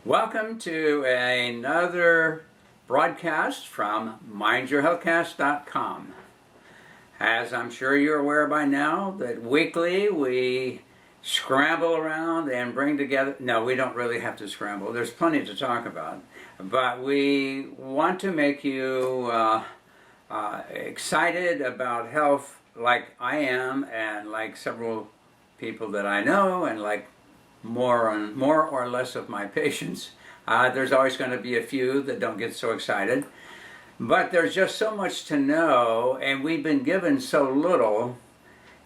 Welcome to another broadcast from mindyourhealthcast.com. As I'm sure you're aware by now, that weekly we scramble around and bring together, no, we don't really have to scramble, there's plenty to talk about, but we want to make you excited about health like I am, and like several people that I know, and like more or less of my patients. There's always going to be a few that don't get so excited, but there's just so much to know, and we've been given so little.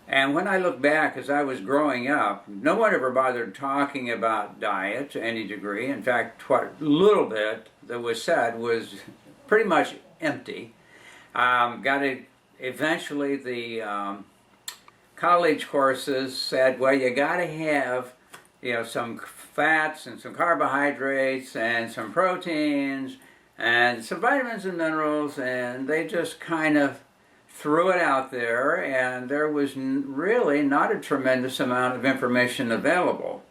And when I look back, as I was growing up, no one ever bothered talking about diet to any degree. In fact, what little bit that was said was pretty much empty. Eventually the college courses said, well, you got to have some fats and some carbohydrates and some proteins and some vitamins and minerals, and they just kind of threw it out there, and there was really not a tremendous amount of information available.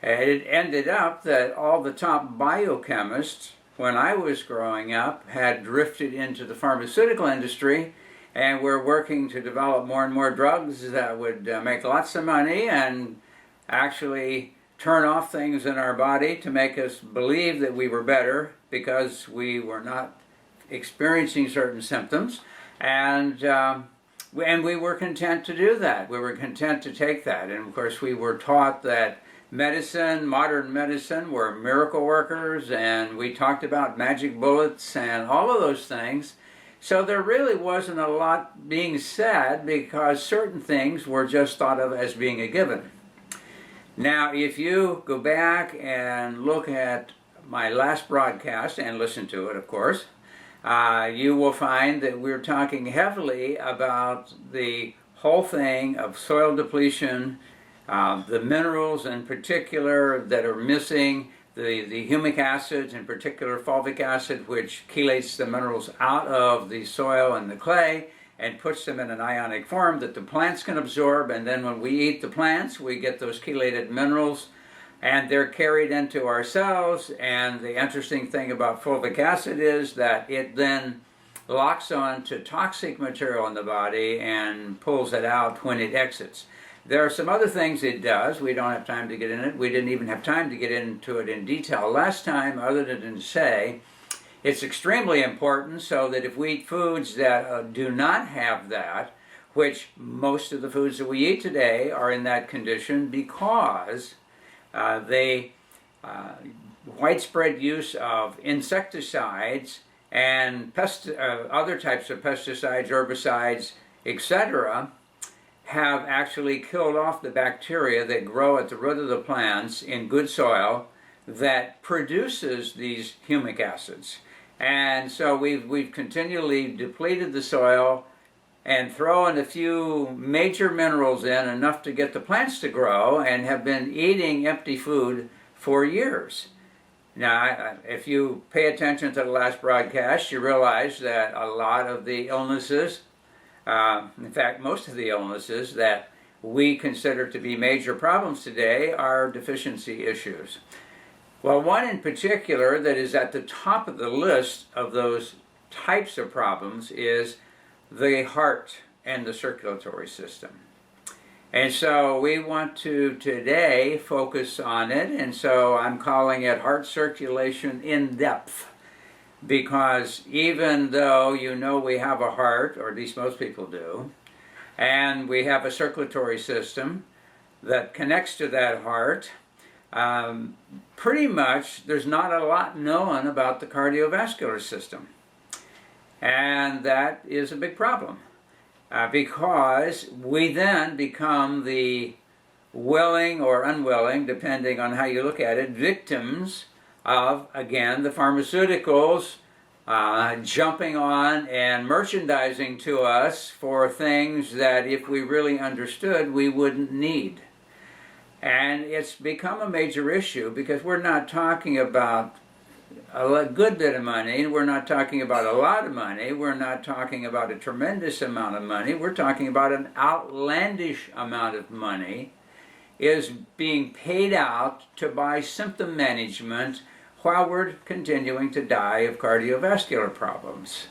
It ended up that all the top biochemists, when I was growing up, had drifted into the pharmaceutical industry and were working to develop more and more drugs that would make lots of money and actually turn off things in our body to make us believe that we were better because we were not experiencing certain symptoms, and we were content to do that. We were content to take that, and of course we were taught that modern medicine, were miracle workers, and we talked about magic bullets and all of those things. So there really wasn't a lot being said because certain things were just thought of as being a given. Now, if you go back and look at my last broadcast and listen to it, of course, you will find that we're talking heavily about the whole thing of soil depletion, the minerals in particular that are missing, the humic acids, in particular fulvic acid, which chelates the minerals out of the soil and the clay and puts them in an ionic form that the plants can absorb, and then when we eat the plants, we get those chelated minerals, and they're carried into our cells. And the interesting thing about fulvic acid is that it then locks on to toxic material in the body and pulls it out when it exits. There are some other things it does. We don't have time to get in it. We didn't even have time to get into it in detail last time, other than to say it's extremely important, so that if we eat foods that do not have that, which most of the foods that we eat today are in that condition because widespread use of insecticides and other types of pesticides, herbicides, etc., have actually killed off the bacteria that grow at the root of the plants in good soil that produces these humic acids. And so we've continually depleted the soil and thrown a few major minerals in, enough to get the plants to grow, and have been eating empty food for years. Now, if you pay attention to the last broadcast, you realize that a lot of the illnesses, in fact, most of the illnesses that we consider to be major problems today are deficiency issues. Well, one in particular that is at the top of the list of those types of problems is the heart and the circulatory system. And so we want to today focus on it, and so I'm calling it Heart Circulation in Depth, because even though we have a heart, or at least most people do, and we have a circulatory system that connects to that heart, pretty much there's not a lot known about the cardiovascular system. And that is a big problem because we then become the willing or unwilling, depending on how you look at it, victims of, again, the pharmaceuticals jumping on and merchandising to us for things that if we really understood we wouldn't need. And it's become a major issue because we're not talking about a good bit of money, we're not talking about a lot of money, we're not talking about a tremendous amount of money, we're talking about an outlandish amount of money is being paid out to buy symptom management while we're continuing to die of cardiovascular problems.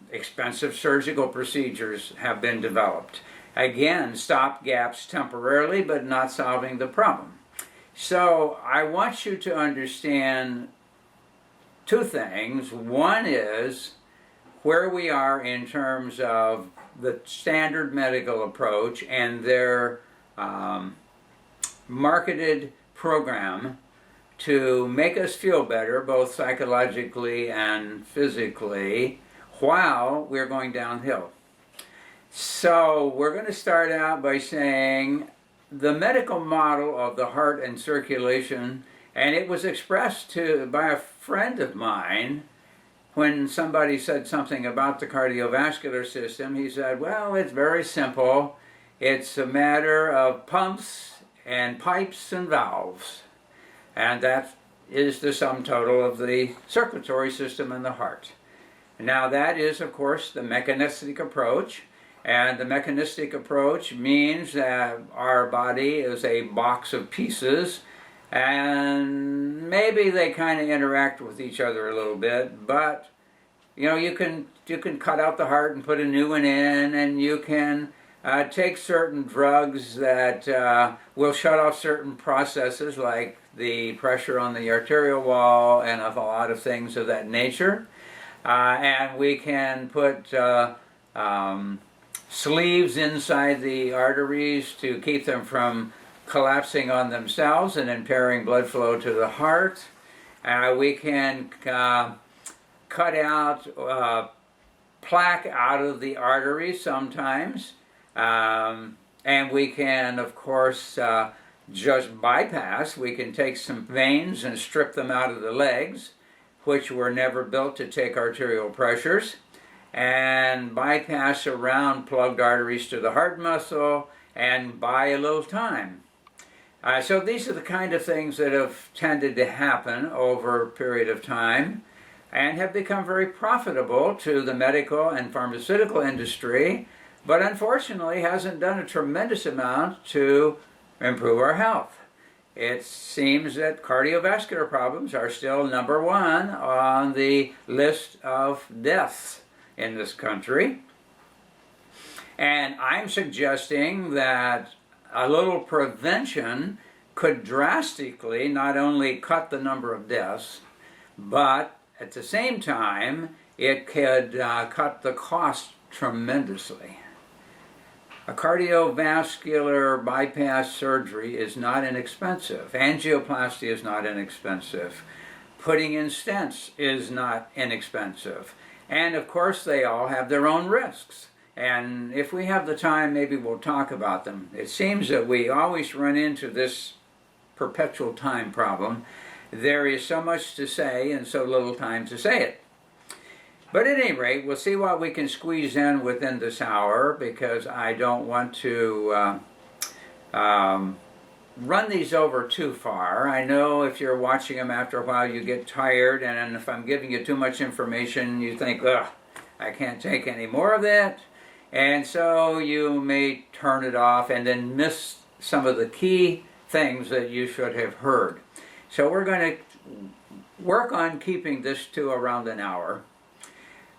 Expensive surgical procedures have been developed. Again, stop gaps temporarily, but not solving the problem. So I want you to understand two things. One is where we are in terms of the standard medical approach and their marketed program to make us feel better, both psychologically and physically, while we're going downhill. So we're going to start out by saying the medical model of the heart and circulation, and it was expressed by a friend of mine when somebody said something about the cardiovascular system. He said, well, it's very simple. It's a matter of pumps and pipes and valves. And that is the sum total of the circulatory system in the heart. Now that is, of course, the mechanistic approach. And the mechanistic approach means that our body is a box of pieces, and maybe they kind of interact with each other a little bit, but you can cut out the heart and put a new one in, and you can take certain drugs that will shut off certain processes like the pressure on the arterial wall and a lot of things of that nature. And we can put sleeves inside the arteries to keep them from collapsing on themselves and impairing blood flow to the heart. We can cut out plaque out of the arteries sometimes. And we can, of course, just bypass. We can take some veins and strip them out of the legs, which were never built to take arterial pressures, and bypass around plugged arteries to the heart muscle and buy a little time. So these are the kind of things that have tended to happen over a period of time and have become very profitable to the medical and pharmaceutical industry, but unfortunately hasn't done a tremendous amount to improve our health. It seems that cardiovascular problems are still number one on the list of deaths in this country. And I'm suggesting that a little prevention could drastically not only cut the number of deaths, but at the same time, it could cut the cost tremendously. A cardiovascular bypass surgery is not inexpensive. Angioplasty is not inexpensive. Putting in stents is not inexpensive. And of course, they all have their own risks. And if we have the time, maybe we'll talk about them. It seems that we always run into this perpetual time problem. There is so much to say and so little time to say it. But at any rate, we'll see what we can squeeze in within this hour, because I don't want to run these over too far. I know if you're watching them after a while, you get tired, and if I'm giving you too much information, you think, ugh, I can't take any more of that. And so you may turn it off and then miss some of the key things that you should have heard. So we're going to work on keeping this to around an hour.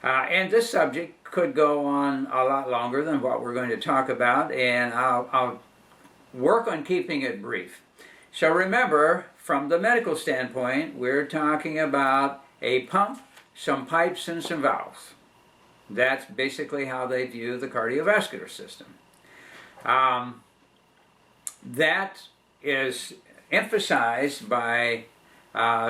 And this subject could go on a lot longer than what we're going to talk about, and I'll work on keeping it brief. So remember, from the medical standpoint, we're talking about a pump, some pipes, and some valves. That's basically how they view the cardiovascular system. That is emphasized by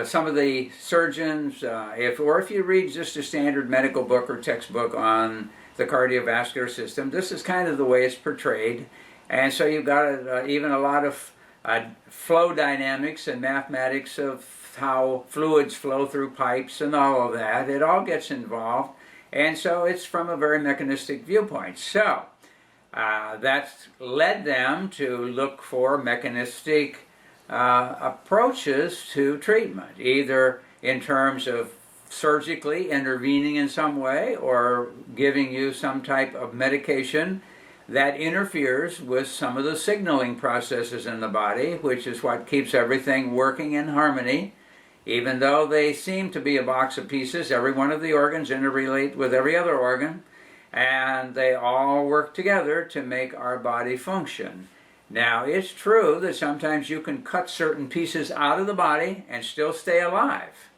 some of the surgeons, if you read just a standard medical book or textbook on the cardiovascular system, this is kind of the way it's portrayed. And so you've got even a lot of flow dynamics and mathematics of how fluids flow through pipes and all of that. It all gets involved. And so it's from a very mechanistic viewpoint. So that's led them to look for mechanistic approaches to treatment, either in terms of surgically intervening in some way or giving you some type of medication that interferes with some of the signaling processes in the body, which is what keeps everything working in harmony Even though they seem to be a box of pieces, every one of the organs interrelate with every other organ, and they all work together to make our body function. Now, it's true that sometimes you can cut certain pieces out of the body and still stay alive.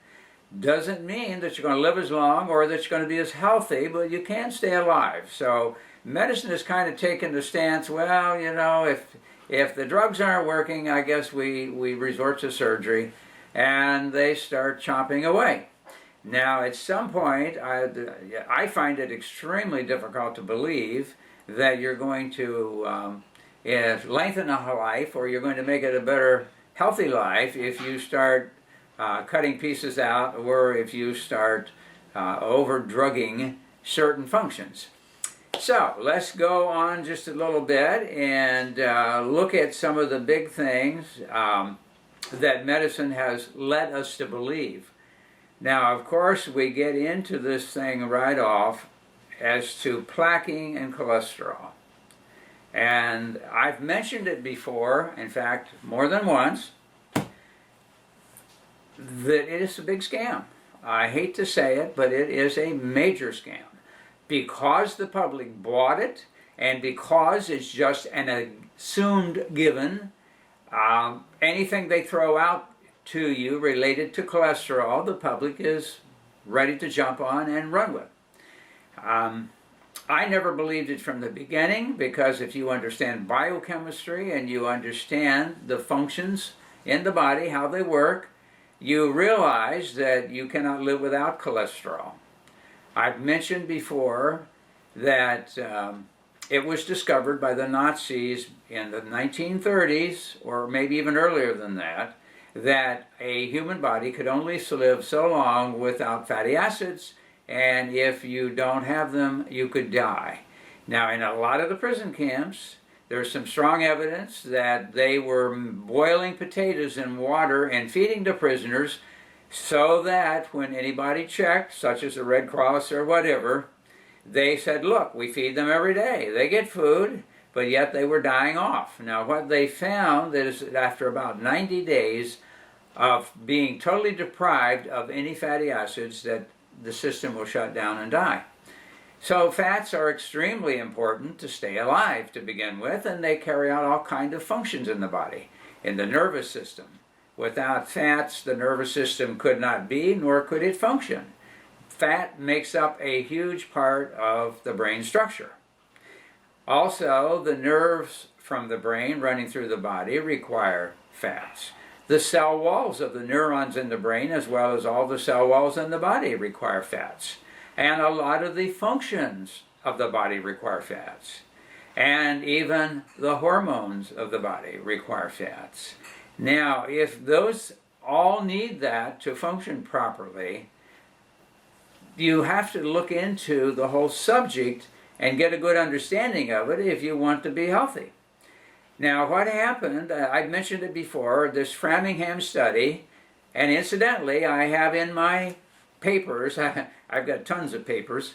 Doesn't mean that you're going to live as long or that you're going to be as healthy, but you can stay alive. So medicine has kind of taken the stance, well, you know, if the drugs aren't working, I guess we resort to surgery, and they start chopping away. Now, at some point, I find it extremely difficult to believe that you're going to lengthen a life, or you're going to make it a better, healthy life if you start cutting pieces out, or if you start over-drugging certain functions. So let's go on just a little bit and look at some of the big things that medicine has led us to believe. Now, of course, we get into this thing right off as to plaquing and cholesterol. And I've mentioned it before, in fact, more than once, that it is a big scam. I hate to say it, but it is a major scam. Because the public bought it, and because it's just an assumed given, anything they throw out to you related to cholesterol, the public is ready to jump on and run with. I never believed it from the beginning, because if you understand biochemistry and you understand the functions in the body, how they work, you realize that you cannot live without cholesterol. I've mentioned before that it was discovered by the Nazis in the 1930s, or maybe even earlier than that a human body could only live so long without fatty acids, and if you don't have them, you could die. Now, in a lot of the prison camps, there's some strong evidence that they were boiling potatoes in water and feeding the prisoners, so that when anybody checked, such as the Red Cross or whatever, they said, look, we feed them every day. They get food, but yet they were dying off. Now, what they found is that after about 90 days of being totally deprived of any fatty acids, that the system will shut down and die. So fats are extremely important to stay alive to begin with, and they carry out all kinds of functions in the body, in the nervous system. Without fats, the nervous system could not be, nor could it function. Fat makes up a huge part of the brain structure. Also, the nerves from the brain running through the body require fats. The cell walls of the neurons in the brain, as well as all the cell walls in the body, require fats. And a lot of the functions of the body require fats. And even the hormones of the body require fats. Now, if those all need that to function properly, you have to look into the whole subject and get a good understanding of it if you want to be healthy. Now, what happened, I've mentioned it before, this Framingham study, and incidentally, I have in my papers, I've got tons of papers,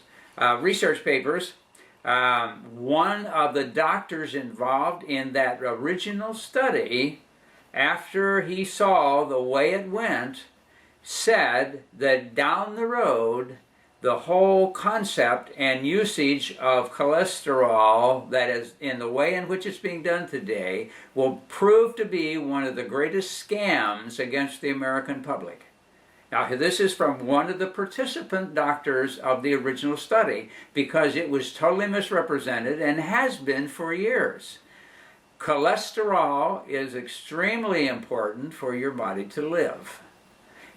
research papers, one of the doctors involved in that original study, after he saw the way it went, said that down the road, the whole concept and usage of cholesterol, that is in the way in which it's being done today, will prove to be one of the greatest scams against the American public. Now, this is from one of the participant doctors of the original study, because it was totally misrepresented and has been for years. Cholesterol is extremely important for your body to live.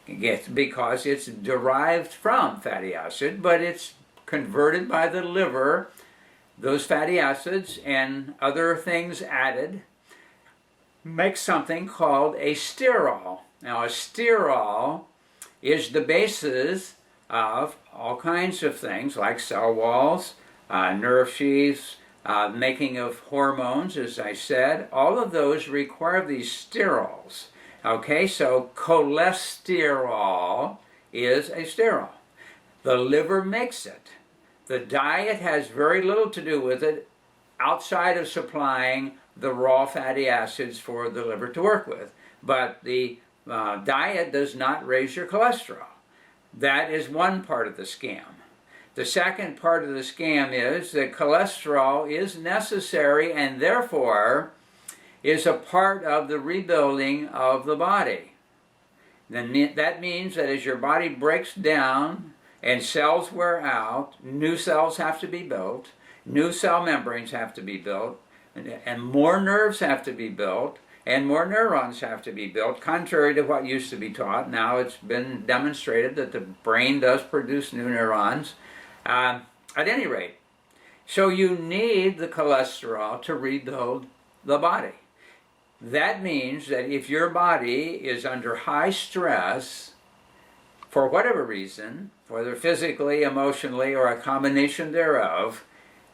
Because it's derived from fatty acid, but it's converted by the liver. Those fatty acids and other things added make something called a sterol. Now, a sterol is the basis of all kinds of things like cell walls, nerve sheaths, making of hormones, as I said. All of those require these sterols. Okay, so cholesterol is a sterol. The liver makes it. The diet has very little to do with it outside of supplying the raw fatty acids for the liver to work with. But the Diet does not raise your cholesterol. That is one part of the scam. The second part of the scam is that cholesterol is necessary and therefore is a part of the rebuilding of the body. Then that means that as your body breaks down and cells wear out, new cells have to be built, new cell membranes have to be built, and more nerves have to be built, and more neurons have to be built, contrary to what used to be taught. Now it's been demonstrated that the brain does produce new neurons. At any rate, so you need the cholesterol to rebuild the body. That means that if your body is under high stress, for whatever reason, whether physically, emotionally, or a combination thereof,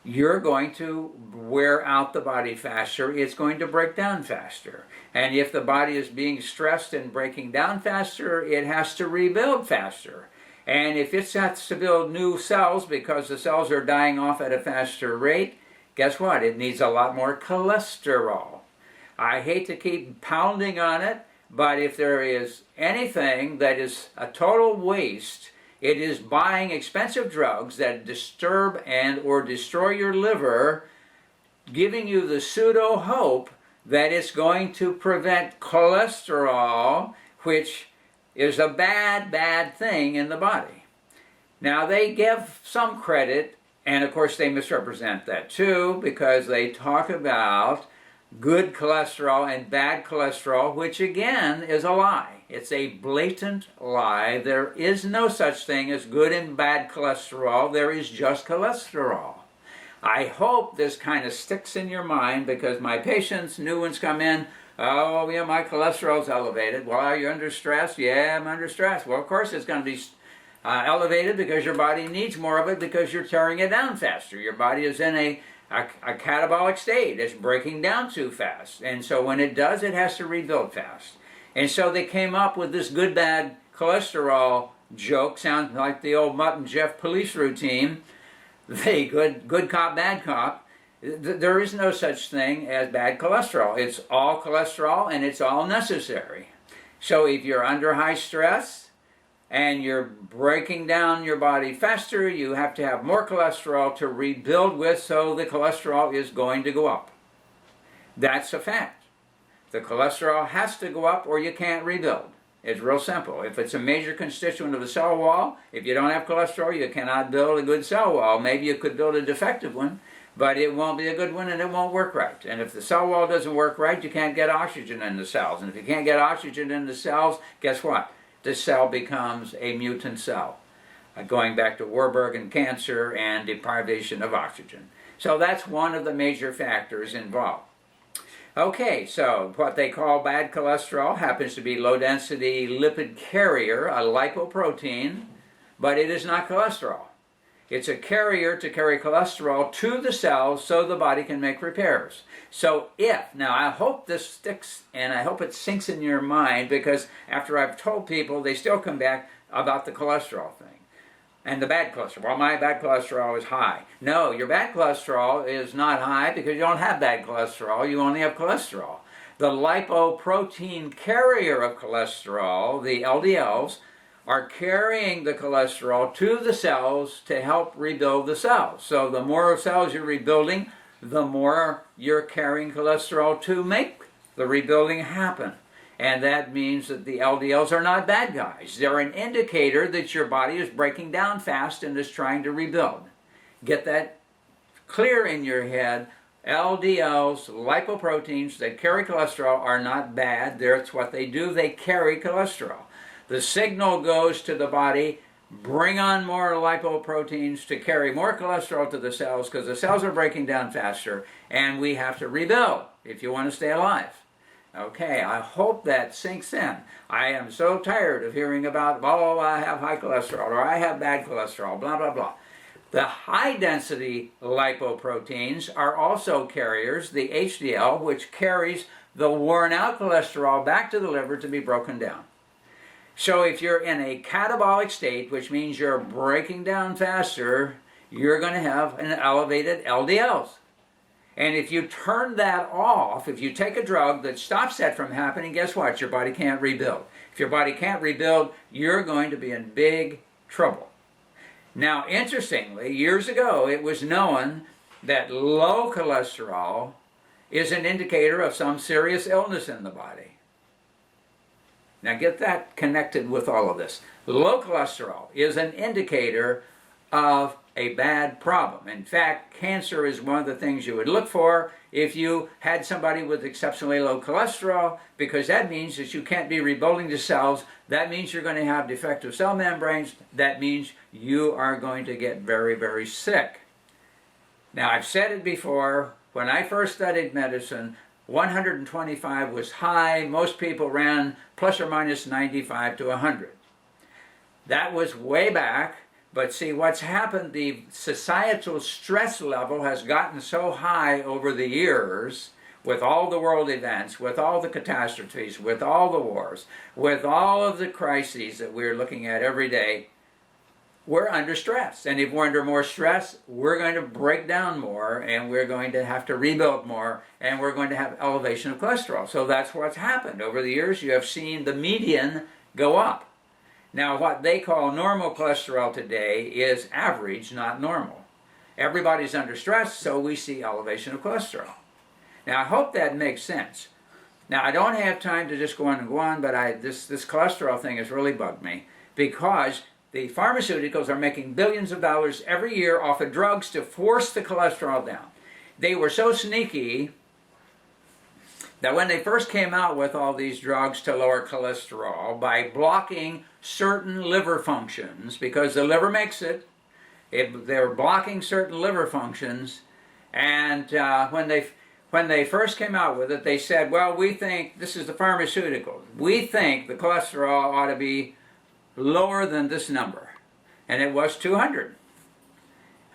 you're going to wear out the body faster. It's going to break down faster. And if the body is being stressed and breaking down faster, it has to rebuild faster. And if it has to build new cells because the cells are dying off at a faster rate, guess what? It needs a lot more cholesterol. I hate to keep pounding on it, but if there is anything that is a total waste, it is buying expensive drugs that disturb and or destroy your liver, giving you the pseudo hope that it's going to prevent cholesterol, which is a bad thing in the body. Now they give some credit, and of course they misrepresent that too, because they talk about good cholesterol and bad cholesterol, which again is a lie. It's a blatant lie. There is no such thing as good and bad cholesterol. There is just cholesterol. I hope this kind of sticks in your mind, because my patients, new ones come in, oh yeah, my cholesterol's elevated. Well, are you under stress? Yeah, I'm under stress. Well, of course it's going to be elevated because your body needs more of it because you're tearing it down faster. Your body is in a catabolic state. It's breaking down too fast. And so when it does, it has to rebuild fast. And so they came up with this good-bad cholesterol joke, sounds like the old Mutt and Jeff police routine. They good cop, bad cop. There is no such thing as bad cholesterol. It's all cholesterol and it's all necessary. So if you're under high stress and you're breaking down your body faster, you have to have more cholesterol to rebuild with, so the cholesterol is going to go up. That's a fact. The cholesterol has to go up or you can't rebuild. It's real simple. If it's a major constituent of the cell wall, if you don't have cholesterol, you cannot build a good cell wall. Maybe you could build a defective one, but it won't be a good one and it won't work right. And if the cell wall doesn't work right, you can't get oxygen in the cells. And if you can't get oxygen in the cells, guess what? The cell becomes a mutant cell. Going back to Warburg and cancer and deprivation of oxygen. So that's one of the major factors involved. Okay, so what they call bad cholesterol happens to be low-density lipid carrier, a lipoprotein, but it is not cholesterol. It's a carrier to carry cholesterol to the cells so the body can make repairs. So now I hope this sticks and I hope it sinks in your mind, because after I've told people, they still come back about the cholesterol thing. And the bad cholesterol. Well, my bad cholesterol is high. No, your bad cholesterol is not high because you don't have bad cholesterol. You only have cholesterol. The lipoprotein carrier of cholesterol, the LDLs, are carrying the cholesterol to the cells to help rebuild the cells. So the more cells you're rebuilding, the more you're carrying cholesterol to make the rebuilding happen. And that means that the LDLs are not bad guys. They're an indicator that your body is breaking down fast and is trying to rebuild. Get that clear in your head. LDLs, lipoproteins that carry cholesterol, are not bad. That's what they do. They carry cholesterol. The signal goes to the body, bring on more lipoproteins to carry more cholesterol to the cells, because the cells are breaking down faster and we have to rebuild if you want to stay alive. Okay, I hope that sinks in. I am so tired of hearing about, oh, I have high cholesterol, or I have bad cholesterol, blah, blah, blah. The high-density lipoproteins are also carriers, the HDL, which carries the worn-out cholesterol back to the liver to be broken down. So if you're in a catabolic state, which means you're breaking down faster, you're going to have an elevated LDLs. And if you turn that off, if you take a drug that stops that from happening, guess what? Your body can't rebuild. If your body can't rebuild, you're going to be in big trouble. Now, interestingly, years ago, it was known that low cholesterol is an indicator of some serious illness in the body. Now, get that connected with all of this. Low cholesterol is an indicator of a bad problem. In fact, cancer is one of the things you would look for if you had somebody with exceptionally low cholesterol, because that means that you can't be rebuilding the cells. That means you're going to have defective cell membranes. That means you are going to get very, very sick. Now, I've said it before, when I first studied medicine, 125 was high. Most people ran plus or minus 95 to 100. That was way back. But see, what's happened, the societal stress level has gotten so high over the years, with all the world events, with all the catastrophes, with all the wars, with all of the crises that we're looking at every day, we're under stress. And if we're under more stress, we're going to break down more, and we're going to have to rebuild more, and we're going to have elevation of cholesterol. So that's what's happened. Over the years, you have seen the median go up. Now, what they call normal cholesterol today is average, not normal. Everybody's under stress, so we see elevation of cholesterol. Now, I hope that makes sense. Now, I don't have time to just go on, but this cholesterol thing has really bugged me, because the pharmaceuticals are making billions of dollars every year off of drugs to force the cholesterol down. They were so sneaky that when they first came out with all these drugs to lower cholesterol by blocking certain liver functions, because the liver makes it, they're blocking certain liver functions, and when they first came out with it, they said, well, we think, this is the pharmaceutical, we think the cholesterol ought to be lower than this number, and it was 200.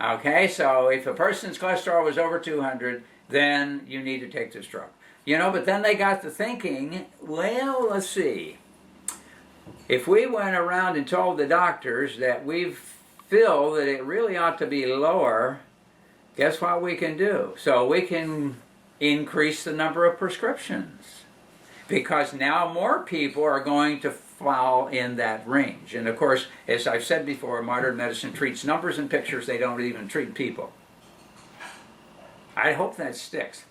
Okay, so if a person's cholesterol was over 200, then you need to take this drug. You know, but then they got to thinking, well, let's see. If we went around and told the doctors that we feel that it really ought to be lower, guess what we can do? So we can increase the number of prescriptions, because now more people are going to fall in that range. And of course, as I've said before, modern medicine treats numbers and pictures. They don't even treat people. I hope that sticks.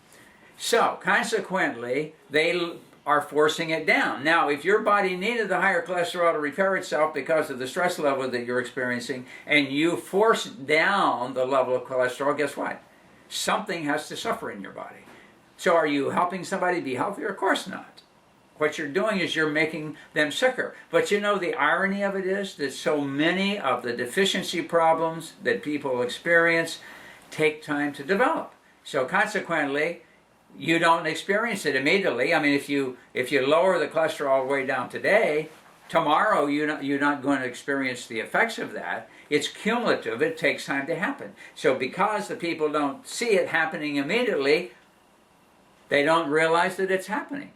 So, consequently, they are forcing it down. Now, if your body needed the higher cholesterol to repair itself because of the stress level that you're experiencing, and you force down the level of cholesterol, guess what? Something has to suffer in your body. So are you helping somebody be healthier? Of course not. What you're doing is you're making them sicker. But you know, the irony of it is that so many of the deficiency problems that people experience take time to develop. So consequently, you don't experience it immediately. I mean, if you lower the cholesterol way down today, tomorrow you're not going to experience the effects of that. It's cumulative. It takes time to happen. So because the people don't see it happening immediately, they don't realize that it's happening.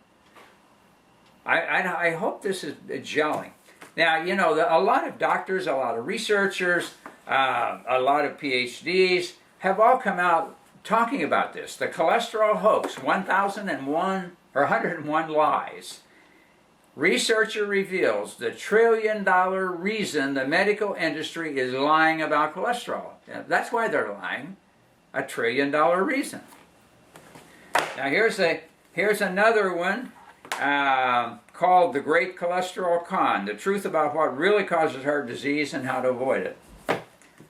I hope this is gelling. Now, you know, a lot of doctors, a lot of researchers, a lot of PhDs have all come out talking about this. The cholesterol hoax, 1,001 or 101 lies. Researcher reveals the $1 trillion reason the medical industry is lying about cholesterol. That's why they're lying. $1 trillion reason. Now here's another one called The Great Cholesterol Con, the truth about what really causes heart disease and how to avoid it.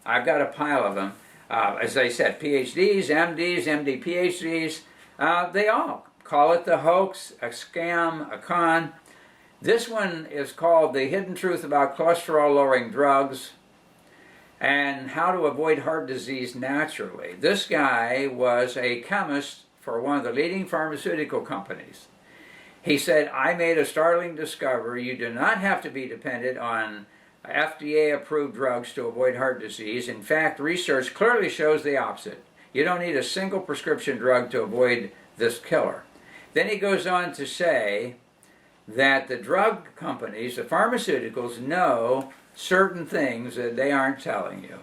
I've got a pile of them. As I said, PhDs, MDs, MD PhDs, they all call it the hoax, a scam, a con. This one is called The Hidden Truth About Cholesterol-Lowering Drugs and How to Avoid Heart Disease Naturally. This guy was a chemist for one of the leading pharmaceutical companies. He said, I made a startling discovery. You do not have to be dependent on FDA-approved drugs to avoid heart disease. In fact, research clearly shows the opposite. You don't need a single prescription drug to avoid this killer. Then he goes on to say that the drug companies, the pharmaceuticals, know certain things that they aren't telling you.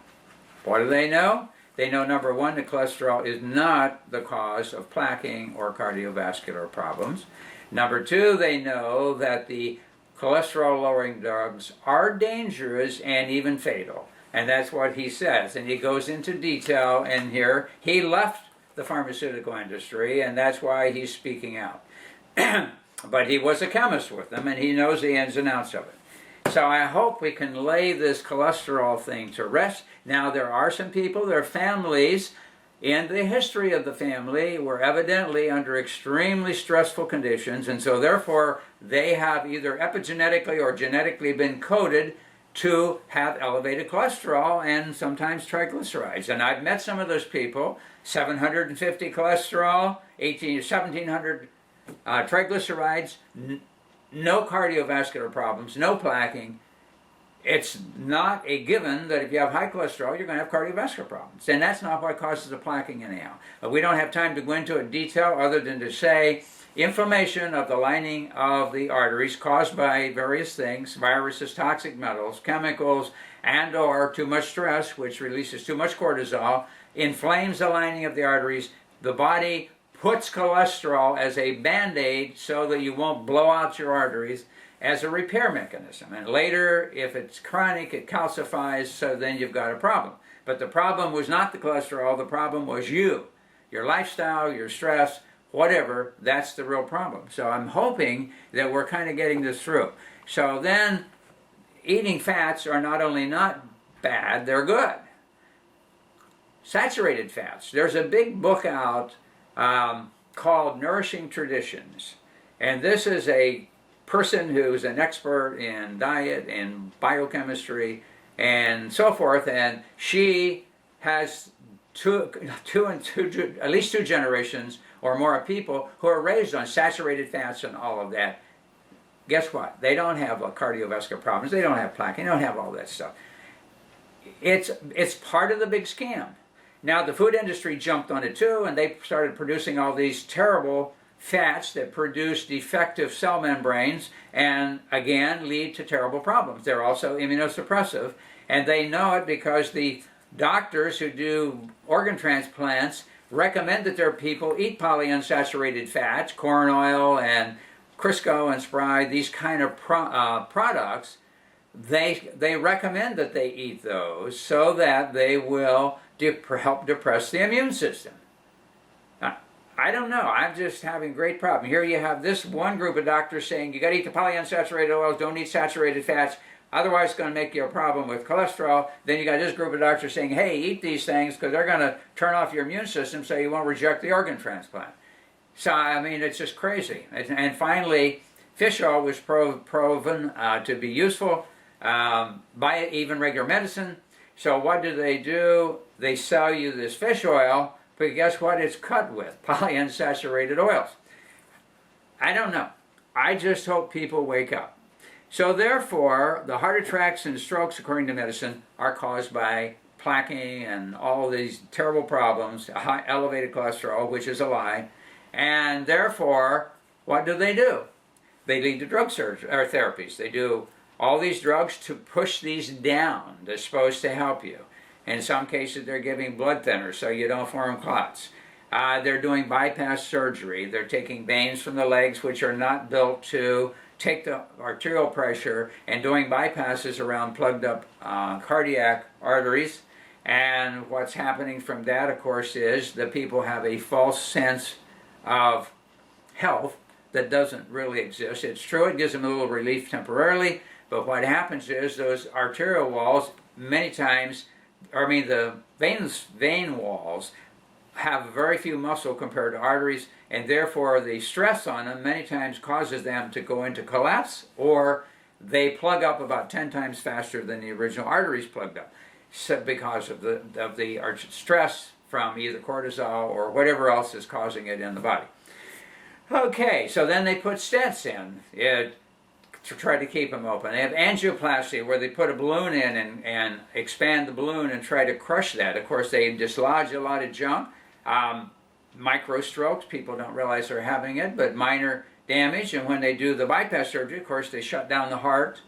What do they know? They know, number one, that cholesterol is not the cause of plaquing or cardiovascular problems. Number two, they know that the cholesterol-lowering drugs are dangerous and even fatal. And that's what he says. And he goes into detail in here. He left the pharmaceutical industry, and that's why he's speaking out. But he was a chemist with them, and he knows the ins and outs of it. So I hope we can lay this cholesterol thing to rest. Now, there are some people, their families, in the history of the family, were evidently under extremely stressful conditions, and so therefore they have either epigenetically or genetically been coded to have elevated cholesterol and sometimes triglycerides. And I've met some of those people, 750 cholesterol, 1700 triglycerides, no cardiovascular problems, no plaquing. It's not a given that if you have high cholesterol, you're going to have cardiovascular problems. And that's not what causes the plaquing anyhow. But we don't have time to go into it in detail other than to say inflammation of the lining of the arteries caused by various things, viruses, toxic metals, chemicals, and or too much stress, which releases too much cortisol, inflames the lining of the arteries. The body puts cholesterol as a band-aid so that you won't blow out your arteries, as a repair mechanism. And later, if it's chronic, it calcifies, so then you've got a problem. But the problem was not the cholesterol, the problem was you. Your lifestyle, your stress, whatever, that's the real problem. So I'm hoping that we're kind of getting this through. So then, eating fats are not only not bad, they're good. Saturated fats. There's a big book out called Nourishing Traditions. And this is a person who's an expert in diet and biochemistry and so forth, and she has at least two generations or more of people who are raised on saturated fats and all of that. Guess what? They don't have cardiovascular problems. They don't have plaque. They don't have all that stuff. It's part of the big scam. Now the food industry jumped on it too, and they started producing all these terrible fats that produce defective cell membranes and again lead to terrible problems. They're also immunosuppressive, and they know it because the doctors who do organ transplants recommend that their people eat polyunsaturated fats, corn oil and Crisco and Spry, these kind of products. They recommend that they eat those so that they will help depress the immune system. I don't know. I'm just having a great problem. Here you have this one group of doctors saying you got to eat the polyunsaturated oils, don't eat saturated fats, otherwise it's going to make you a problem with cholesterol. Then you got this group of doctors saying, hey, eat these things because they're going to turn off your immune system so you won't reject the organ transplant. So, I mean, it's just crazy. And finally, fish oil was proven to be useful by even regular medicine. So what do? They sell you this fish oil, but guess what? It's cut with polyunsaturated oils. I don't know. I just hope people wake up. So therefore, the heart attacks and strokes, according to medicine, are caused by plaquing and all these terrible problems, high, elevated cholesterol, which is a lie. And therefore, what do? They lead to drug therapies. They do all these drugs to push these down. They're supposed to help you. In some cases, they're giving blood thinners so you don't form clots. They're doing bypass surgery. They're taking veins from the legs, which are not built to take the arterial pressure, and doing bypasses around plugged up cardiac arteries. And what's happening from that, of course, is that people have a false sense of health that doesn't really exist. It's true, it gives them a little relief temporarily, but what happens is those arterial walls, many times, the vein walls have very few muscle compared to arteries, and therefore the stress on them many times causes them to go into collapse, or they plug up about 10 times faster than the original arteries plugged up, because of the stress from either cortisol or whatever else is causing it in the body. Okay, so then they put stents in to try to keep them open. They have angioplasty, where they put a balloon in and expand the balloon and try to crush that. Of course, they dislodge a lot of junk. Micro strokes, people don't realize they're having it, but minor damage. And when they do the bypass surgery, of course, they shut down the heart.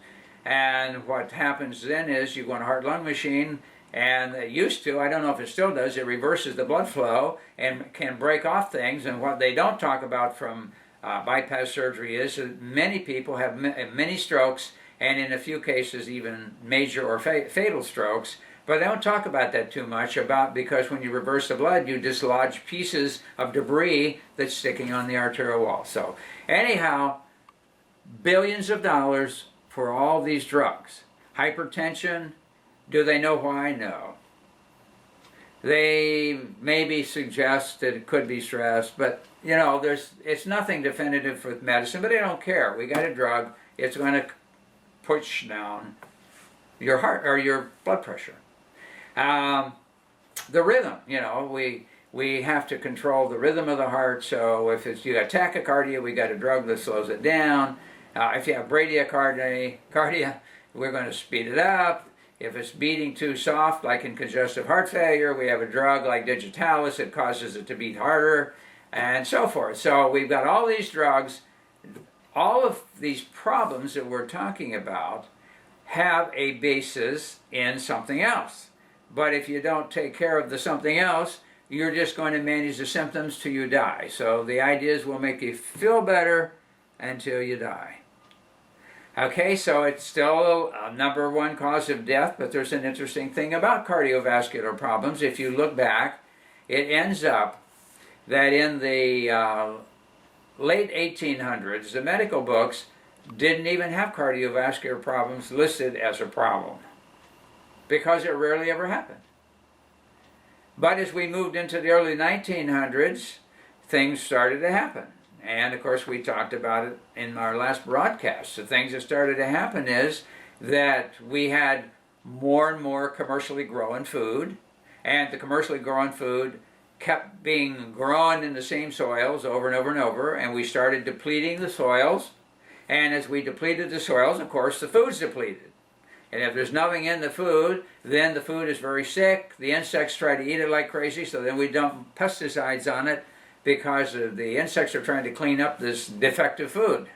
And what happens then is you go on a heart-lung machine, And it used to, I don't know if it still does, it reverses the blood flow and can break off things. And what they don't talk about from bypass surgery is that many people have many strokes, and in a few cases even major or fatal strokes. But they don't talk about that too much, because when you reverse the blood, you dislodge pieces of debris that's sticking on the arterial wall. So anyhow, billions of dollars for all these drugs. Hypertension, do they know why? No. They maybe suggest that it could be stress, but it's nothing definitive with medicine, but they don't care. We got a drug, it's going to push down your heart or your blood pressure. The rhythm, we have to control the rhythm of the heart. So if you got tachycardia, we got a drug that slows it down. If you have bradycardia, we're going to speed it up. If it's beating too soft, like in congestive heart failure, we have a drug like digitalis that causes it to beat harder, and so forth. So we've got all these drugs. All of these problems that we're talking about have a basis in something else. But if you don't take care of the something else, you're just going to manage the symptoms till you die. So the idea is we'll make you feel better until you die. Okay, so it's still a number one cause of death, but there's an interesting thing about cardiovascular problems. If you look back, it ends up that in the late 1800s, the medical books didn't even have cardiovascular problems listed as a problem, because it rarely ever happened. But as we moved into the early 1900s, things started to happen. And of course, we talked about it in our last broadcast. The things that started to happen is that we had more and more commercially grown food, and the commercially grown food kept being grown in the same soils over and over and over, and we started depleting the soils. And as we depleted the soils, of course, the food's depleted. And if there's nothing in the food, then the food is very sick. The insects try to eat it like crazy, so then we dump pesticides on it, because the insects are trying to clean up this defective food.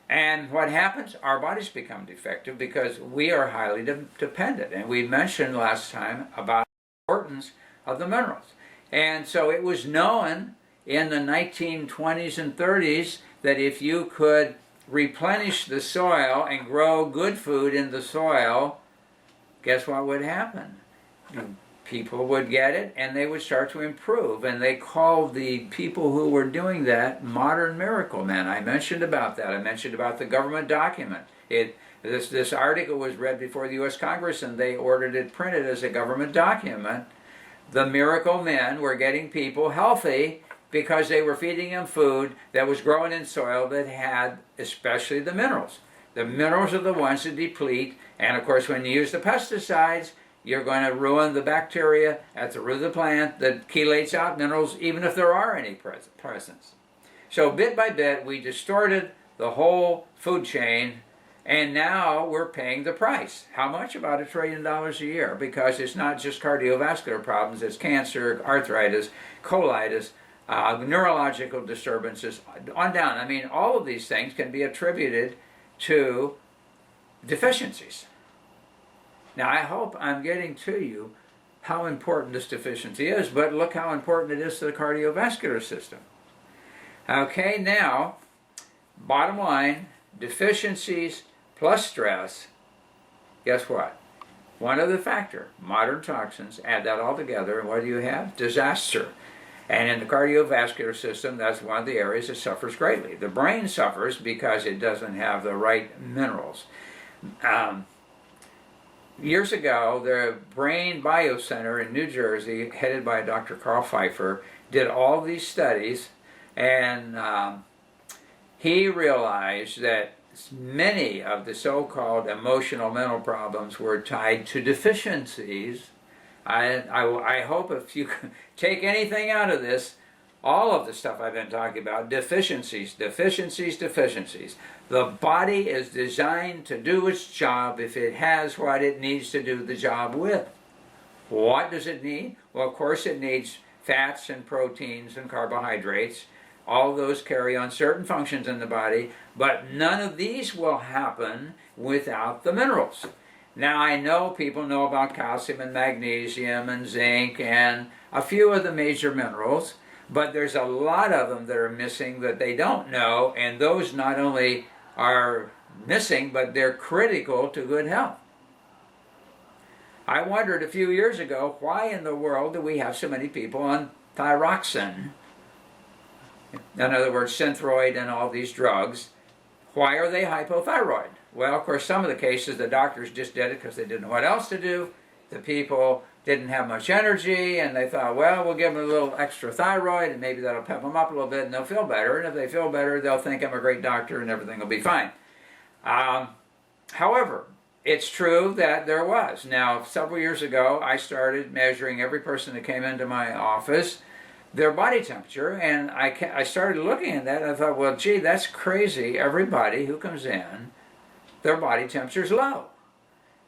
And what happens? Our bodies become defective because we are highly dependent. And we mentioned last time about the importance of the minerals. And so it was known in the 1920s and 30s that if you could replenish the soil and grow good food in the soil, guess what would happen? People would get it, and they would start to improve. And they called the people who were doing that modern miracle men. I mentioned about that. I mentioned about the government document. This article was read before the U.S. Congress, and they ordered it printed as a government document. The miracle men were getting people healthy because they were feeding them food that was growing in soil that had especially the minerals. The minerals are the ones that deplete, and of course when you use the pesticides, you're going to ruin the bacteria at the root of the plant that chelates out minerals, even if there are any presence. So bit by bit, we distorted the whole food chain, and now we're paying the price. How much? About $1 trillion a year, because it's not just cardiovascular problems, it's cancer, arthritis, colitis, neurological disturbances, on down. I mean, all of these things can be attributed to deficiencies. Now, I hope I'm getting to you how important this deficiency is, but look how important it is to the cardiovascular system. Okay, now, bottom line, deficiencies plus stress, guess what? One other factor, modern toxins, add that all together, and what do you have? Disaster. And in the cardiovascular system, that's one of the areas that suffers greatly. The brain suffers because it doesn't have the right minerals. Years ago, the Brain Biocenter in New Jersey, headed by Dr. Carl Pfeiffer, did all these studies, and he realized that many of the so-called emotional mental problems were tied to deficiencies. I hope if you take anything out of this, all of the stuff I've been talking about, deficiencies, deficiencies, deficiencies. The body is designed to do its job if it has what it needs to do the job with. What does it need? Well, of course it needs fats and proteins and carbohydrates. All those carry on certain functions in the body, but none of these will happen without the minerals. Now I know people know about calcium and magnesium and zinc and a few of the major minerals, but there's a lot of them that are missing that they don't know, and those not only are missing, but they're critical to good health. I wondered a few years ago, why in the world do we have so many people on thyroxine? In other words, Synthroid and all these drugs. Why are they hypothyroid? Well, of course, some of the cases, the doctors just did it because they didn't know what else to do. The people didn't have much energy, and they thought, well, we'll give them a little extra thyroid, and maybe that'll pep them up a little bit, and they'll feel better. And if they feel better, they'll think I'm a great doctor, and everything will be fine. However, it's true that there was. Now, several years ago, I started measuring every person that came into my office, their body temperature, and I started looking at that, and I thought, well, gee, that's crazy. Everybody who comes in, their body temperature is low.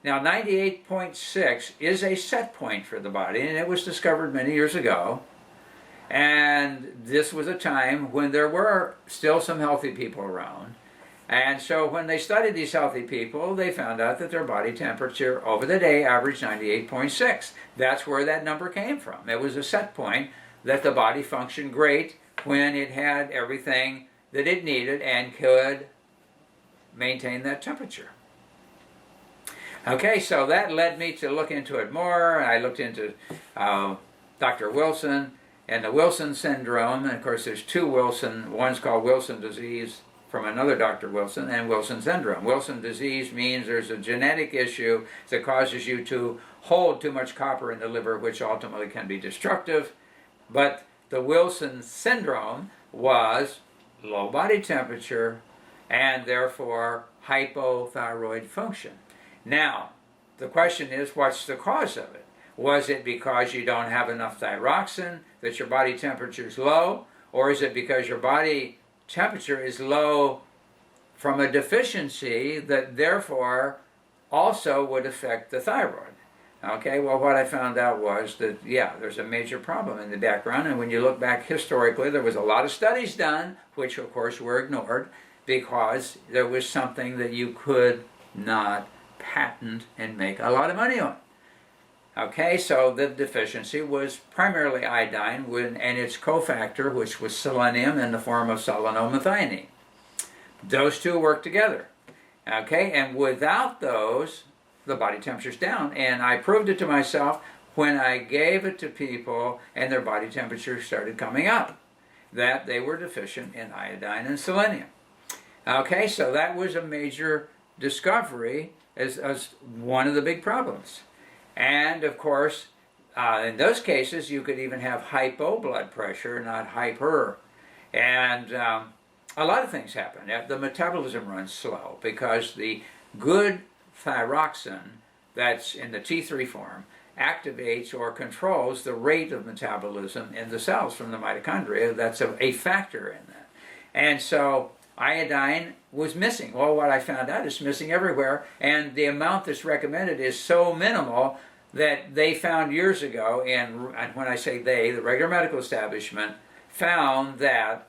Now, 98.6 is a set point for the body, and it was discovered many years ago. And this was a time when there were still some healthy people around. And so when they studied these healthy people, they found out that their body temperature over the day averaged 98.6. That's where that number came from. It was a set point that the body functioned great when it had everything that it needed and could maintain that temperature. Okay, so that led me to look into it more. I looked into Dr. Wilson and the Wilson syndrome. And of course, there's two Wilson. One's called Wilson disease from another Dr. Wilson, and Wilson syndrome. Wilson disease means there's a genetic issue that causes you to hold too much copper in the liver, which ultimately can be destructive. But the Wilson syndrome was low body temperature and therefore hypothyroid function. Now, the question is, what's the cause of it? Was it because you don't have enough thyroxine, that your body temperature is low? Or is it because your body temperature is low from a deficiency that therefore also would affect the thyroid? Okay, well, what I found out was that, yeah, there's a major problem in the background. And when you look back historically, there was a lot of studies done, which of course were ignored because there was something that you could not patent and make a lot of money on. Okay, so the deficiency was primarily iodine and its cofactor, which was selenium in the form of selenomethionine. Those two work together. Okay, and without those, the body temperature's down. And I proved it to myself when I gave it to people and their body temperature started coming up, that they were deficient in iodine and selenium. Okay, so that was a major discovery as one of the big problems. And of course, in those cases, you could even have hypo blood pressure, not hyper. And a lot of things happen. The metabolism runs slow because the good thyroxine that's in the T3 form activates or controls the rate of metabolism in the cells from the mitochondria. That's a factor in that. And so iodine was missing. Well, what I found out is missing everywhere, and the amount that's recommended is so minimal that they found years ago, and when I say they, the regular medical establishment found that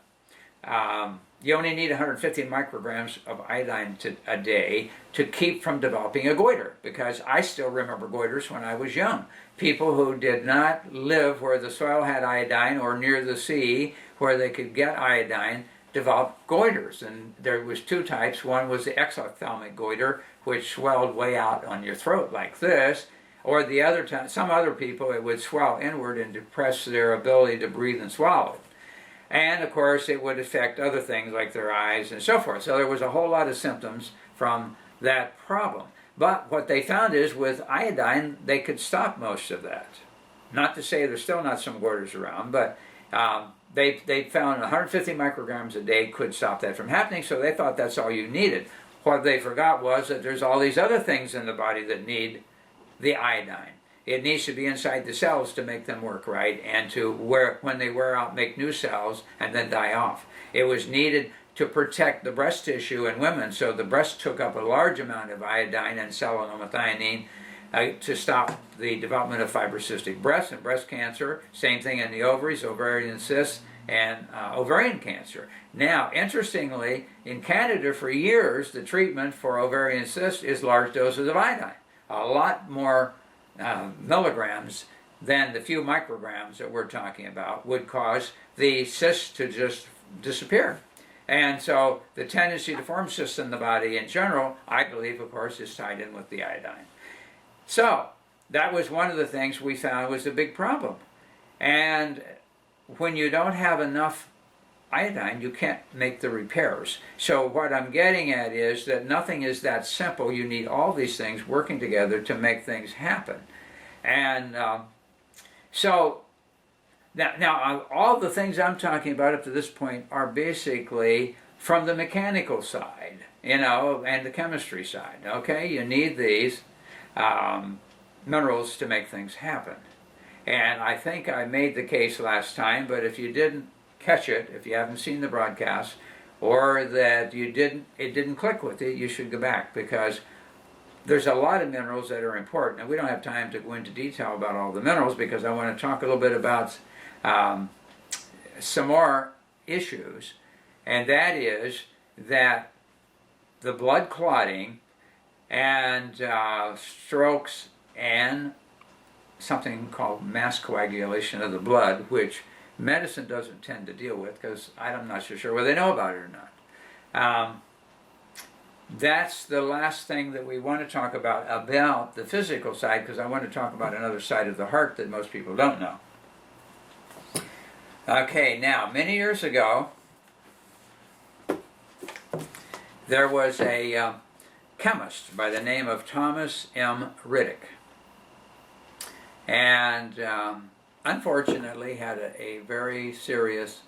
you only need 150 micrograms of iodine a day to keep from developing a goiter, because I still remember goiters when I was young. People who did not live where the soil had iodine or near the sea where they could get iodine developed goiters, and there was two types. One was the exophthalmic goiter, which swelled way out on your throat like this, or the other time, some other people, it would swell inward and depress their ability to breathe and swallow. And of course, it would affect other things like their eyes and so forth. So there was a whole lot of symptoms from that problem. But what they found is with iodine, they could stop most of that. Not to say there's still not some goiters around, but they found 150 micrograms a day could stop that from happening, so they thought that's all you needed. What they forgot was that there's all these other things in the body that need the iodine. It needs to be inside the cells to make them work right, and to when they wear out, make new cells and then die off. It was needed to protect the breast tissue in women, so the breast took up a large amount of iodine and selenomethionine to stop the development of fibrocystic breast and breast cancer. Same thing in the ovaries, ovarian cysts, and ovarian cancer. Now, interestingly, in Canada for years, the treatment for ovarian cysts is large doses of iodine. a lot more milligrams than the few micrograms that we're talking about would cause the cyst to just disappear. And so the tendency to form cysts in the body in general, I believe, of course, is tied in with the iodine. So that was one of the things we found was a big problem. And when you don't have enough iodine, you can't make the repairs. So what I'm getting at is that nothing is that simple. You need all these things working together to make things happen. And so now all the things I'm talking about up to this point are basically from the mechanical side, and the chemistry side. Okay, you need these minerals to make things happen. And I think I made the case last time, but if you didn't catch it, if you haven't seen the broadcast, or that it didn't click with you, you should go back, because there's a lot of minerals that are important. And we don't have time to go into detail about all the minerals, because I want to talk a little bit about some more issues, and that is that the blood clotting and strokes and something called mass coagulation of the blood, which medicine doesn't tend to deal with, because I'm not so sure whether they know about it or not. That's the last thing that we want to talk about the physical side, because I want to talk about another side of the heart that most people don't know. Okay, now, many years ago, there was a chemist by the name of Thomas M. Riddick. And unfortunately had a very serious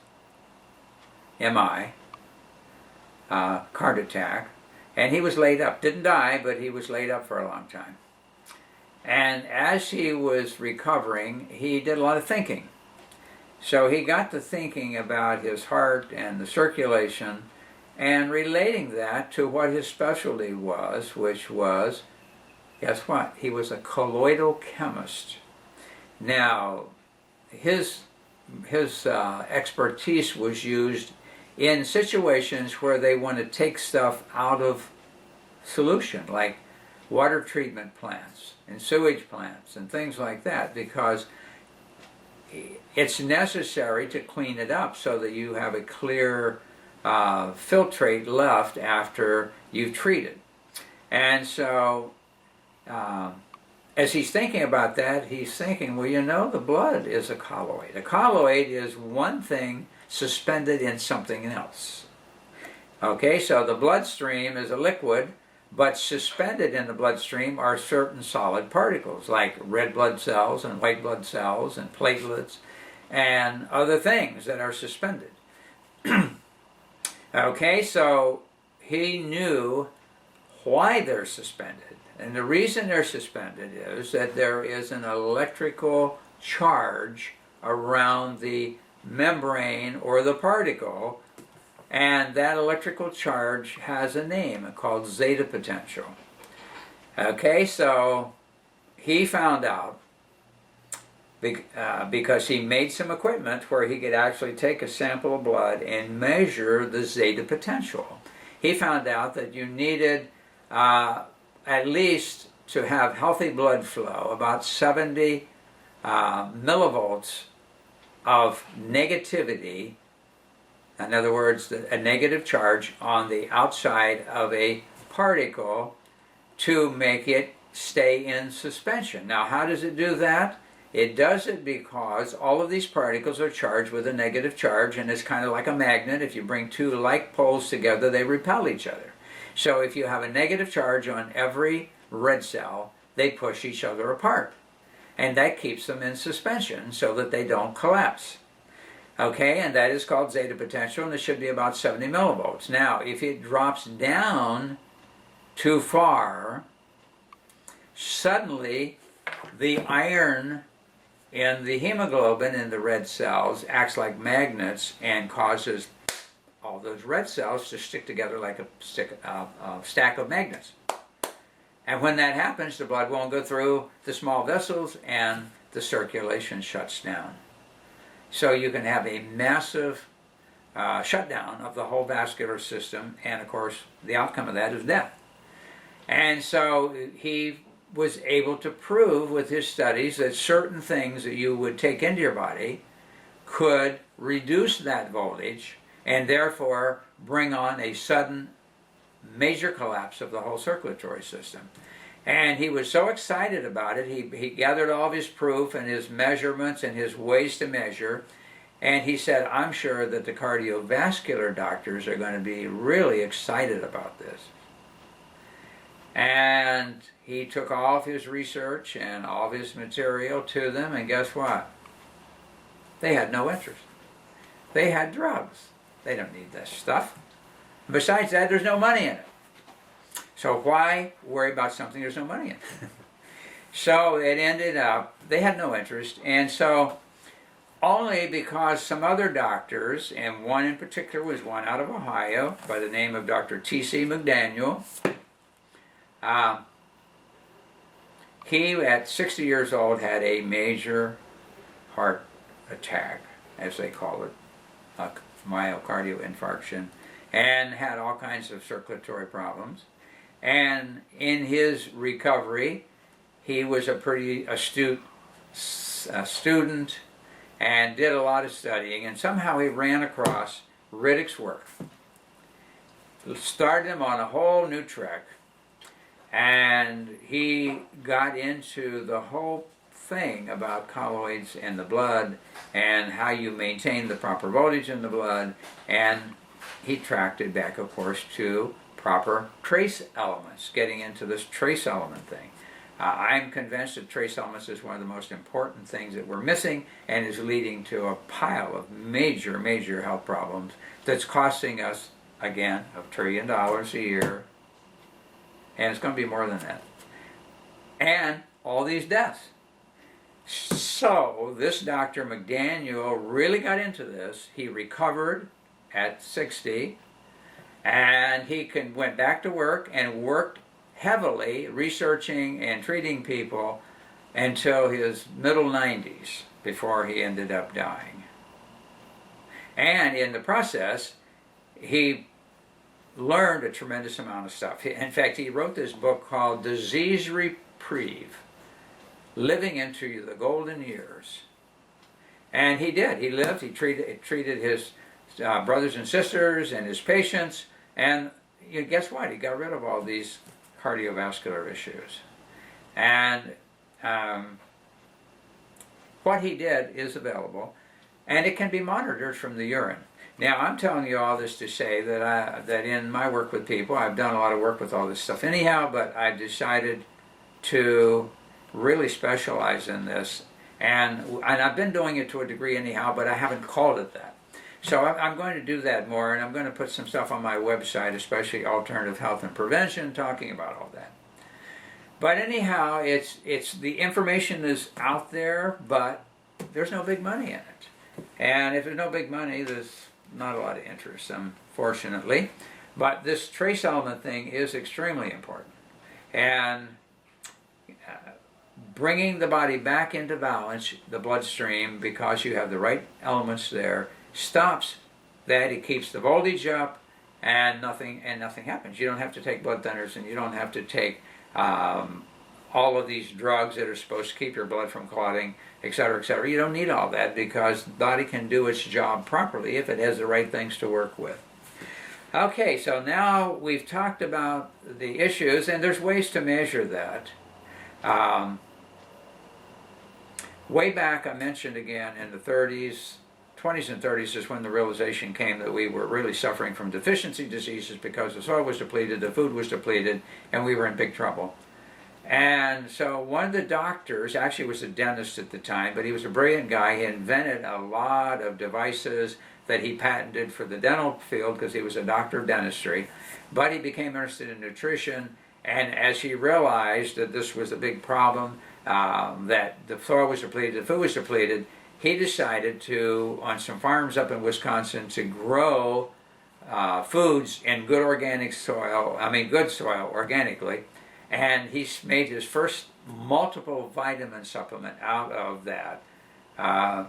MI, heart attack, and he was laid up. Didn't die, but he was laid up for a long time. And as he was recovering, he did a lot of thinking. So he got to thinking about his heart and the circulation, and relating that to what his specialty was, which was, guess what? He was a colloidal chemist. Now, his expertise was used in situations where they want to take stuff out of solution, like water treatment plants and sewage plants and things like that, because it's necessary to clean it up so that you have a clear filtrate left after you've treated. And so as he's thinking about that, he's thinking, well, the blood is a colloid. A colloid is one thing suspended in something else. Okay, so the bloodstream is a liquid, but suspended in the bloodstream are certain solid particles, like red blood cells and white blood cells and platelets and other things that are suspended. Okay, so he knew why they're suspended. And the reason they're suspended is that there is an electrical charge around the membrane or the particle, and that electrical charge has a name called zeta potential. Okay, so he found out, because he made some equipment where he could actually take a sample of blood and measure the zeta potential. He found out that you needed at least to have healthy blood flow, about 70 millivolts of negativity, in other words, a negative charge on the outside of a particle, to make it stay in suspension. Now, how does it do that? It does it because all of these particles are charged with a negative charge, and it's kind of like a magnet. If you bring two like poles together, they repel each other. So if you have a negative charge on every red cell, they push each other apart. And that keeps them in suspension so that they don't collapse. Okay, and that is called zeta potential, and it should be about 70 millivolts. Now, if it drops down too far, suddenly the iron in the hemoglobin in the red cells acts like magnets and causes all those red cells to stick together like a stack of magnets. And when that happens, the blood won't go through the small vessels and the circulation shuts down. So you can have a massive shutdown of the whole vascular system, and of course the outcome of that is death. And so he was able to prove with his studies that certain things that you would take into your body could reduce that voltage and therefore bring on a sudden major collapse of the whole circulatory system. And he was so excited about it, he gathered all of his proof and his measurements and his ways to measure, and he said, I'm sure that the cardiovascular doctors are going to be really excited about this. And he took all of his research and all of his material to them, and guess what? They had no interest. They had drugs. They don't need this stuff. Besides that, there's no money in it. So why worry about something there's no money in? So it ended up, they had no interest, and so only because some other doctors, and one in particular was one out of Ohio by the name of Dr. T.C. McDaniel. He, at 60 years old, had a major heart attack, as they call it, a myocardial infarction, and had all kinds of circulatory problems. And in his recovery, he was a pretty astute student and did a lot of studying, and somehow he ran across Riddick's work. Started him on a whole new trek, and he got into the whole thing about colloids in the blood and how you maintain the proper voltage in the blood, and he tracked it back, of course, to proper trace elements, getting into this trace element thing. I'm convinced that trace elements is one of the most important things that we're missing and is leading to a pile of major, major health problems that's costing us, again, $1 trillion a year, and it's going to be more than that. And all these deaths. So this Dr. McDaniel really got into this. He recovered at 60, and he went back to work and worked heavily researching and treating people until his middle 90s before he ended up dying. And in the process, he learned a tremendous amount of stuff. In fact, he wrote this book called Disease Reprieve, Living into the Golden Years. And he did. He lived. He treated his brothers and sisters and his patients, and guess what? He got rid of all these cardiovascular issues. And what he did is available, and it can be monitored from the urine. Now, I'm telling you all this to say that that in my work with people, I've done a lot of work with all this stuff anyhow, but I decided to really specialize in this, and I've been doing it to a degree anyhow, but I haven't called it that. So I'm going to do that more, and I'm going to put some stuff on my website, especially alternative health and prevention, talking about all that. But anyhow, it's the information is out there, but there's no big money in it. And if there's no big money, there's not a lot of interest, unfortunately. But this trace element thing is extremely important. And bringing the body back into balance, the bloodstream, because you have the right elements there, stops that. It keeps the voltage up, and nothing happens. You don't have to take blood thinners, and you don't have to take all of these drugs that are supposed to keep your blood from clotting, etc., etc. You don't need all that because the body can do its job properly if it has the right things to work with. Okay, so now we've talked about the issues, and there's ways to measure that. Way back, I mentioned again, in the 20s and 30s is when the realization came that we were really suffering from deficiency diseases because the soil was depleted, the food was depleted, and we were in big trouble. And so one of the doctors, actually was a dentist at the time, but he was a brilliant guy. He invented a lot of devices that he patented for the dental field because he was a doctor of dentistry. But he became interested in nutrition, and as he realized that this was a big problem, that the soil was depleted, the food was depleted, he decided to, on some farms up in Wisconsin, to grow foods in good organic soil, good soil organically, and he made his first multiple vitamin supplement out of that. And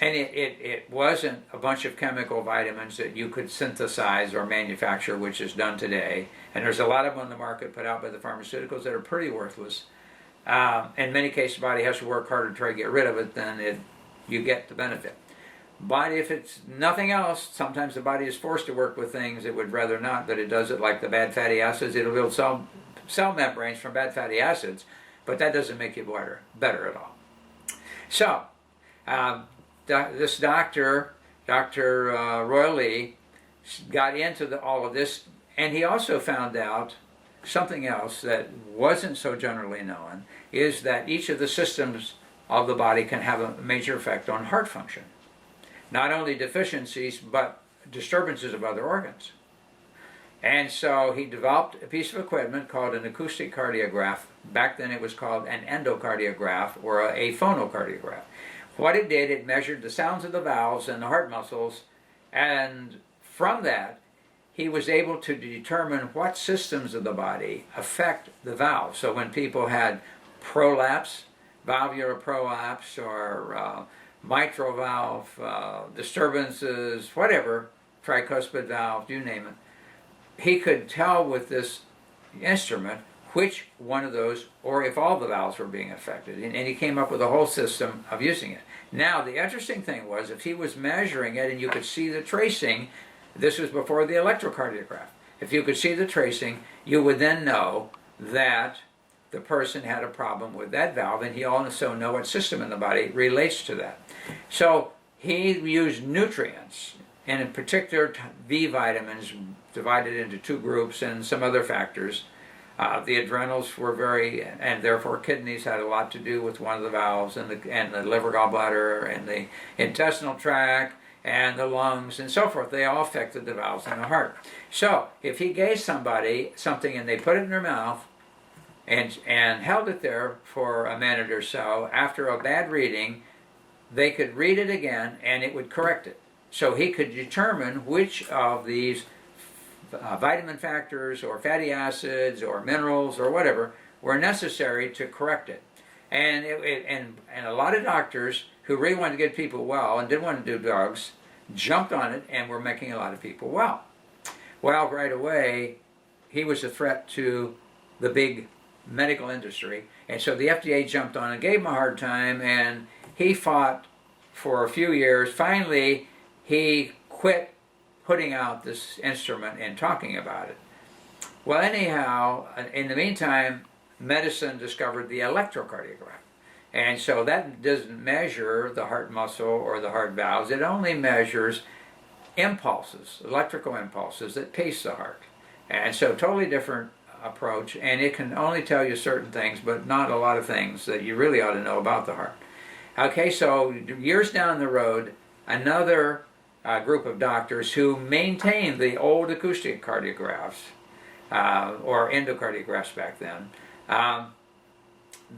it wasn't a bunch of chemical vitamins that you could synthesize or manufacture, which is done today. And there's a lot of them on the market put out by the pharmaceuticals that are pretty worthless. In many cases, the body has to work harder to try to get rid of it than you get the benefit. But if it's nothing else, sometimes the body is forced to work with things it would rather not, but it does it, like the bad fatty acids. It'll build cell membranes from bad fatty acids, but that doesn't make you better at all. So, this doctor, Dr. Roy Lee, got into all of this, and he also found out something else that wasn't so generally known, is that each of the systems of the body can have a major effect on heart function. Not only deficiencies, but disturbances of other organs. And so he developed a piece of equipment called an acoustic cardiograph. Back then it was called an endocardiograph or a phonocardiograph. What it did, it measured the sounds of the valves and the heart muscles, and from that he was able to determine what systems of the body affect the valves. So when people had prolapse, valvular prolapse, or mitral valve disturbances, whatever, tricuspid valve, you name it, he could tell with this instrument which one of those, or if all the valves were being affected. And he came up with a whole system of using it. Now, the interesting thing was, if he was measuring it and you could see the tracing, this was before the electrocardiograph. If you could see the tracing, you would then know that the person had a problem with that valve, and he also know what system in the body relates to that. So he used nutrients, and in particular B vitamins, divided into two groups, and some other factors. The adrenals were and therefore kidneys had a lot to do with one of the valves, and the liver, gallbladder, and the intestinal tract, and the lungs, and so forth. They all affected the valves in the heart. So if he gave somebody something and they put it in their mouth and held it there for a minute or so, after a bad reading, they could read it again and it would correct it. So he could determine which of these vitamin factors or fatty acids or minerals or whatever were necessary to correct it. And a lot of doctors who really wanted to get people well and didn't want to do drugs jumped on it and were making a lot of people well. Well, right away, he was a threat to the big medical industry, and so the FDA jumped on and gave him a hard time, and he fought for a few years. Finally, he quit putting out this instrument and talking about it. Well, anyhow, in the meantime, medicine discovered the electrocardiograph. And so that doesn't measure the heart muscle or the heart valves. It only measures impulses, electrical impulses that pace the heart. And so totally different approach, and it can only tell you certain things, but not a lot of things that you really ought to know about the heart. Okay, so years down the road, another group of doctors who maintained the old acoustic cardiographs, or endocardiographs back then,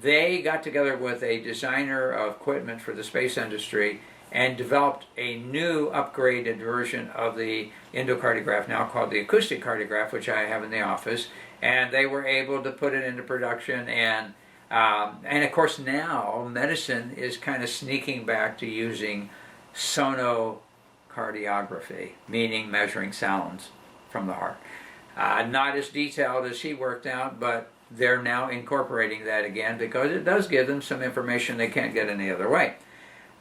they got together with a designer of equipment for the space industry and developed a new upgraded version of the endocardiograph, now called the acoustic cardiograph, which I have in the office, and they were able to put it into production, and of course now medicine is kind of sneaking back to using sonocardiography, meaning measuring sounds from the heart. Not as detailed as he worked out, but they're now incorporating that again because it does give them some information they can't get any other way.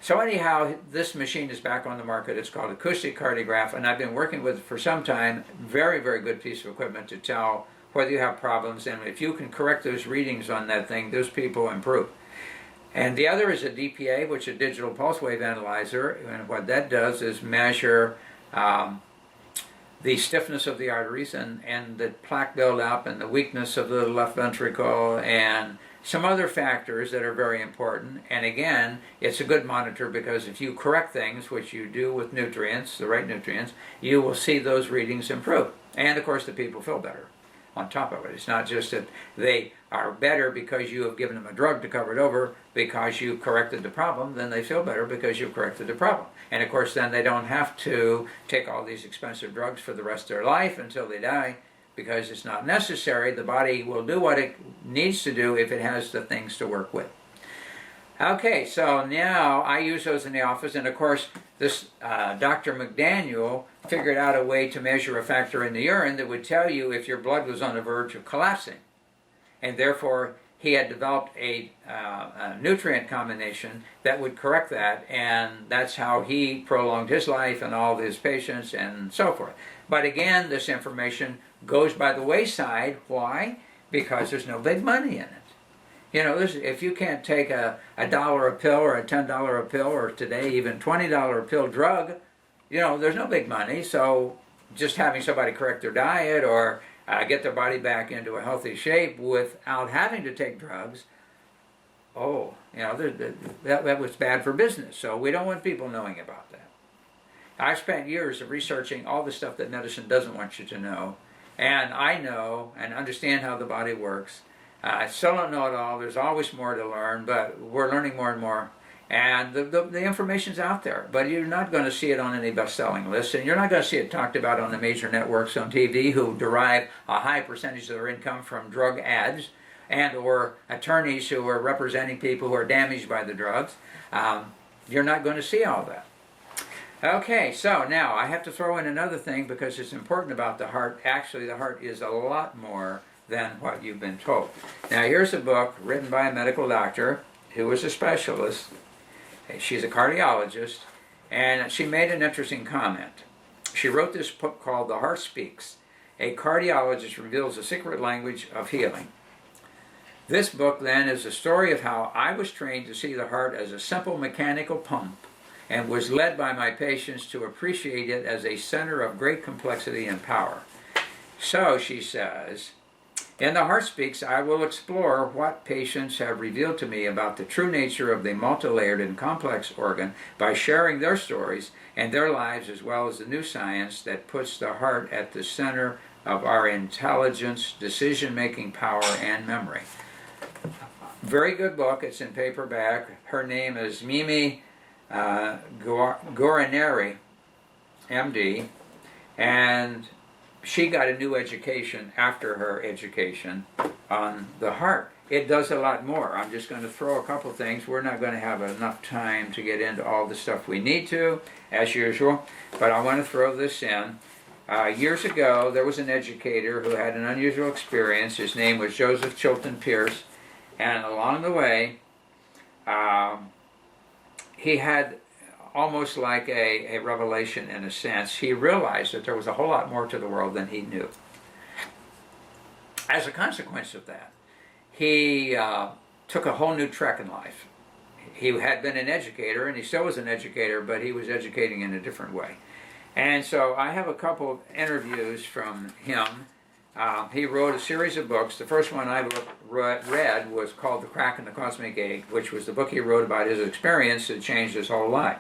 So anyhow, this machine is back on the market. It's called acoustic cardiograph, and I've been working with it for some time. Very, very good piece of equipment to tell whether you have problems, and if you can correct those readings on that thing, those people improve. And the other is a DPA, which is a digital pulse wave analyzer, and what that does is measure the stiffness of the arteries and the plaque buildup and the weakness of the left ventricle and some other factors that are very important. And again, it's a good monitor because if you correct things, which you do with nutrients, the right nutrients, you will see those readings improve. And of course the people feel better on top of it. It's not just that they are better because you have given them a drug to cover it over, because you corrected the problem, then they feel better because you corrected the problem. And of course then they don't have to take all these expensive drugs for the rest of their life until they die, because it's not necessary. The body will do what it needs to do if it has the things to work with. Okay, so now I use those in the office, and of course this Dr. McDaniel figured out a way to measure a factor in the urine that would tell you if your blood was on the verge of collapsing. And therefore he had developed a nutrient combination that would correct that, and that's how he prolonged his life and all of his patients and so forth. But again, this information goes by the wayside. Why? Because there's no big money in it. You know, if you can't take a $1 a pill or a $10 a pill, or today even $20 a pill drug, you know, there's no big money. So just having somebody correct their diet or get their body back into a healthy shape without having to take drugs, oh, you know, that was bad for business. So we don't want people knowing about that. I spent years of researching all the stuff that medicine doesn't want you to know, and I know and understand how the body works. I still don't know it all. There's always more to learn, but we're learning more and more. And the information's out there, but you're not going to see it on any best-selling list, and you're not going to see it talked about on the major networks on TV who derive a high percentage of their income from drug ads and or attorneys who are representing people who are damaged by the drugs. You're not going to see all that. Okay, so now I have to throw in another thing because it's important about the heart. Actually, the heart is a lot more than what you've been told. Now, here's a book written by a medical doctor who was a specialist. She's a cardiologist, and she made an interesting comment. She wrote this book called The Heart Speaks. A cardiologist reveals the secret language of healing. This book, then, is a story of how I was trained to see the heart as a simple mechanical pump and was led by my patients to appreciate it as a center of great complexity and power. So, she says, in The Heart Speaks, I will explore what patients have revealed to me about the true nature of the multilayered and complex organ by sharing their stories and their lives, as well as the new science that puts the heart at the center of our intelligence, decision-making power, and memory. Very good book. It's in paperback. Her name is Mimi Gorineri, MD, and she got a new education after her education on the heart. It does a lot more. I'm just going to throw a couple things. We're not going to have enough time to get into all the stuff we need to, as usual, but I want to throw this in. Years ago, there was an educator who had an unusual experience. His name was Joseph Chilton Pierce, and along the way, he had almost like a revelation in a sense. He realized that there was a whole lot more to the world than he knew. As a consequence of that, he took a whole new trek in life. He had been an educator, and he still was an educator, but he was educating in a different way. And so I have a couple of interviews from him. He wrote a series of books. The first one I read was called The Crack in the Cosmic Egg, which was the book he wrote about his experience that changed his whole life.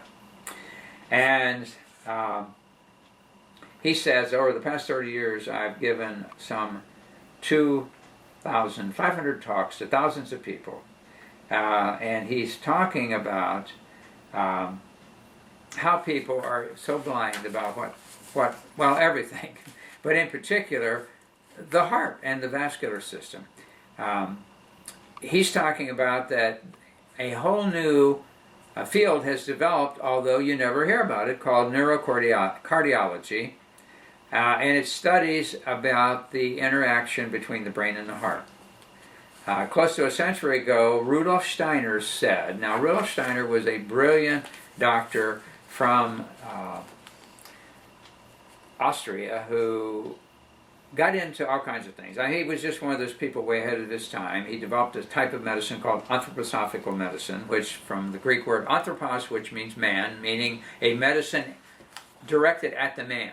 And he says, over the past 30 years, I've given some 2,500 talks to thousands of people. And he's talking about how people are so blind about well, everything, but in particular, the heart and the vascular system. He's talking about that a whole new field has developed, although you never hear about it, called neurocardiology, and it studies about the interaction between the brain and the heart. Close to a century ago, Rudolf Steiner said, now Rudolf Steiner was a brilliant doctor from Austria who got into all kinds of things. He was just one of those people way ahead of his time. He developed a type of medicine called anthroposophical medicine, which from the Greek word anthropos, which means man, meaning a medicine directed at the man.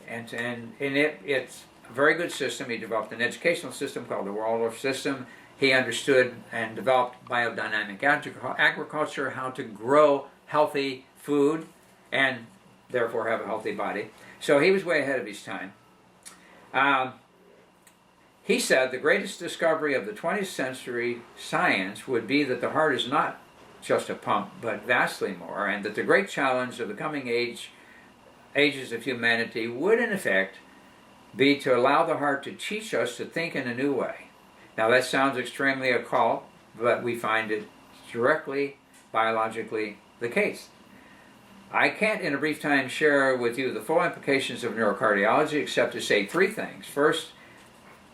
And it's a very good system. He developed an educational system called the Waldorf system. He understood and developed biodynamic agriculture, how to grow healthy food and therefore have a healthy body. So he was way ahead of his time. He said the greatest discovery of the 20th century science would be that the heart is not just a pump, but vastly more, and that the great challenge of the coming ages of humanity would, in effect, be to allow the heart to teach us to think in a new way. Now that sounds extremely occult, but we find it directly, biologically, the case. I can't in a brief time share with you the full implications of neurocardiology except to say three things. First,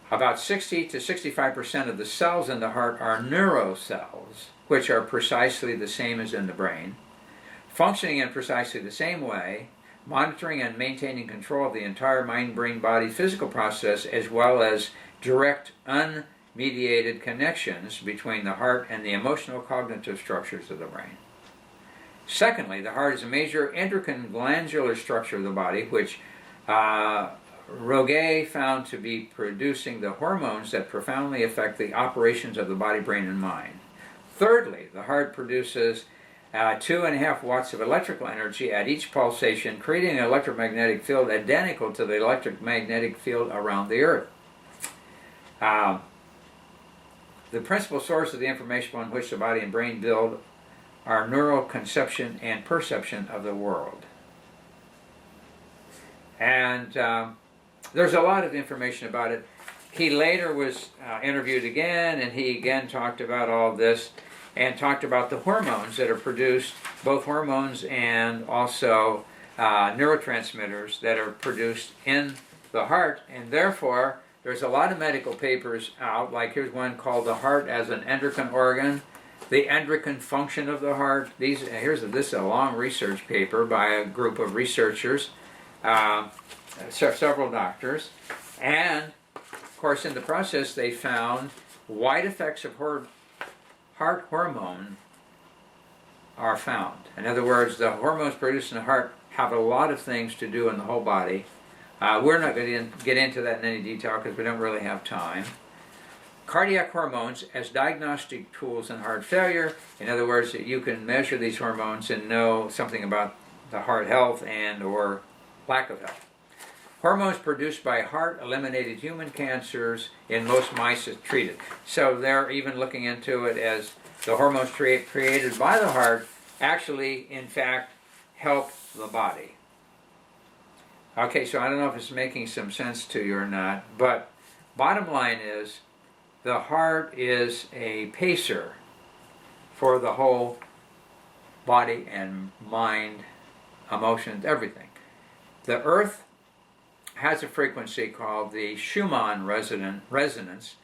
About 60 to 65% of the cells in the heart are neurocells, which are precisely the same as in the brain, functioning in precisely the same way, monitoring and maintaining control of the entire mind-brain-body physical process, as well as direct, unmediated connections between the heart and the emotional cognitive structures of the brain. Secondly, the heart is a major endocrine glandular structure of the body, which Roget found to be producing the hormones that profoundly affect the operations of the body, brain, and mind. Thirdly, the heart produces 2.5 watts of electrical energy at each pulsation, creating an electromagnetic field identical to the electromagnetic field around the Earth. The principal source of the information on which the body and brain build are neural conception and perception of the world. And there's a lot of information about it. He later was interviewed again, and he again talked about all this and talked about the hormones that are produced, both hormones and also neurotransmitters that are produced in the heart. And therefore, there's a lot of medical papers out, like here's one called The Heart as an Endocrine Organ, the endocrine function of the heart. This is a long research paper by a group of researchers, several doctors, and of course in the process they found wide effects of heart hormone are found. In other words, the hormones produced in the heart have a lot of things to do in the whole body. We're not going to get into that in any detail because we don't really have time. Cardiac hormones as diagnostic tools in heart failure. In other words, you can measure these hormones and know something about the heart health and or lack of health. Hormones produced by heart eliminated human cancers in most mice treated. So they're even looking into it as the hormones created by the heart actually, in fact, help the body. Okay, so I don't know if it's making some sense to you or not, but bottom line is the heart is a pacer for the whole body and mind, emotions, everything. The Earth has a frequency called the Schumann resonance,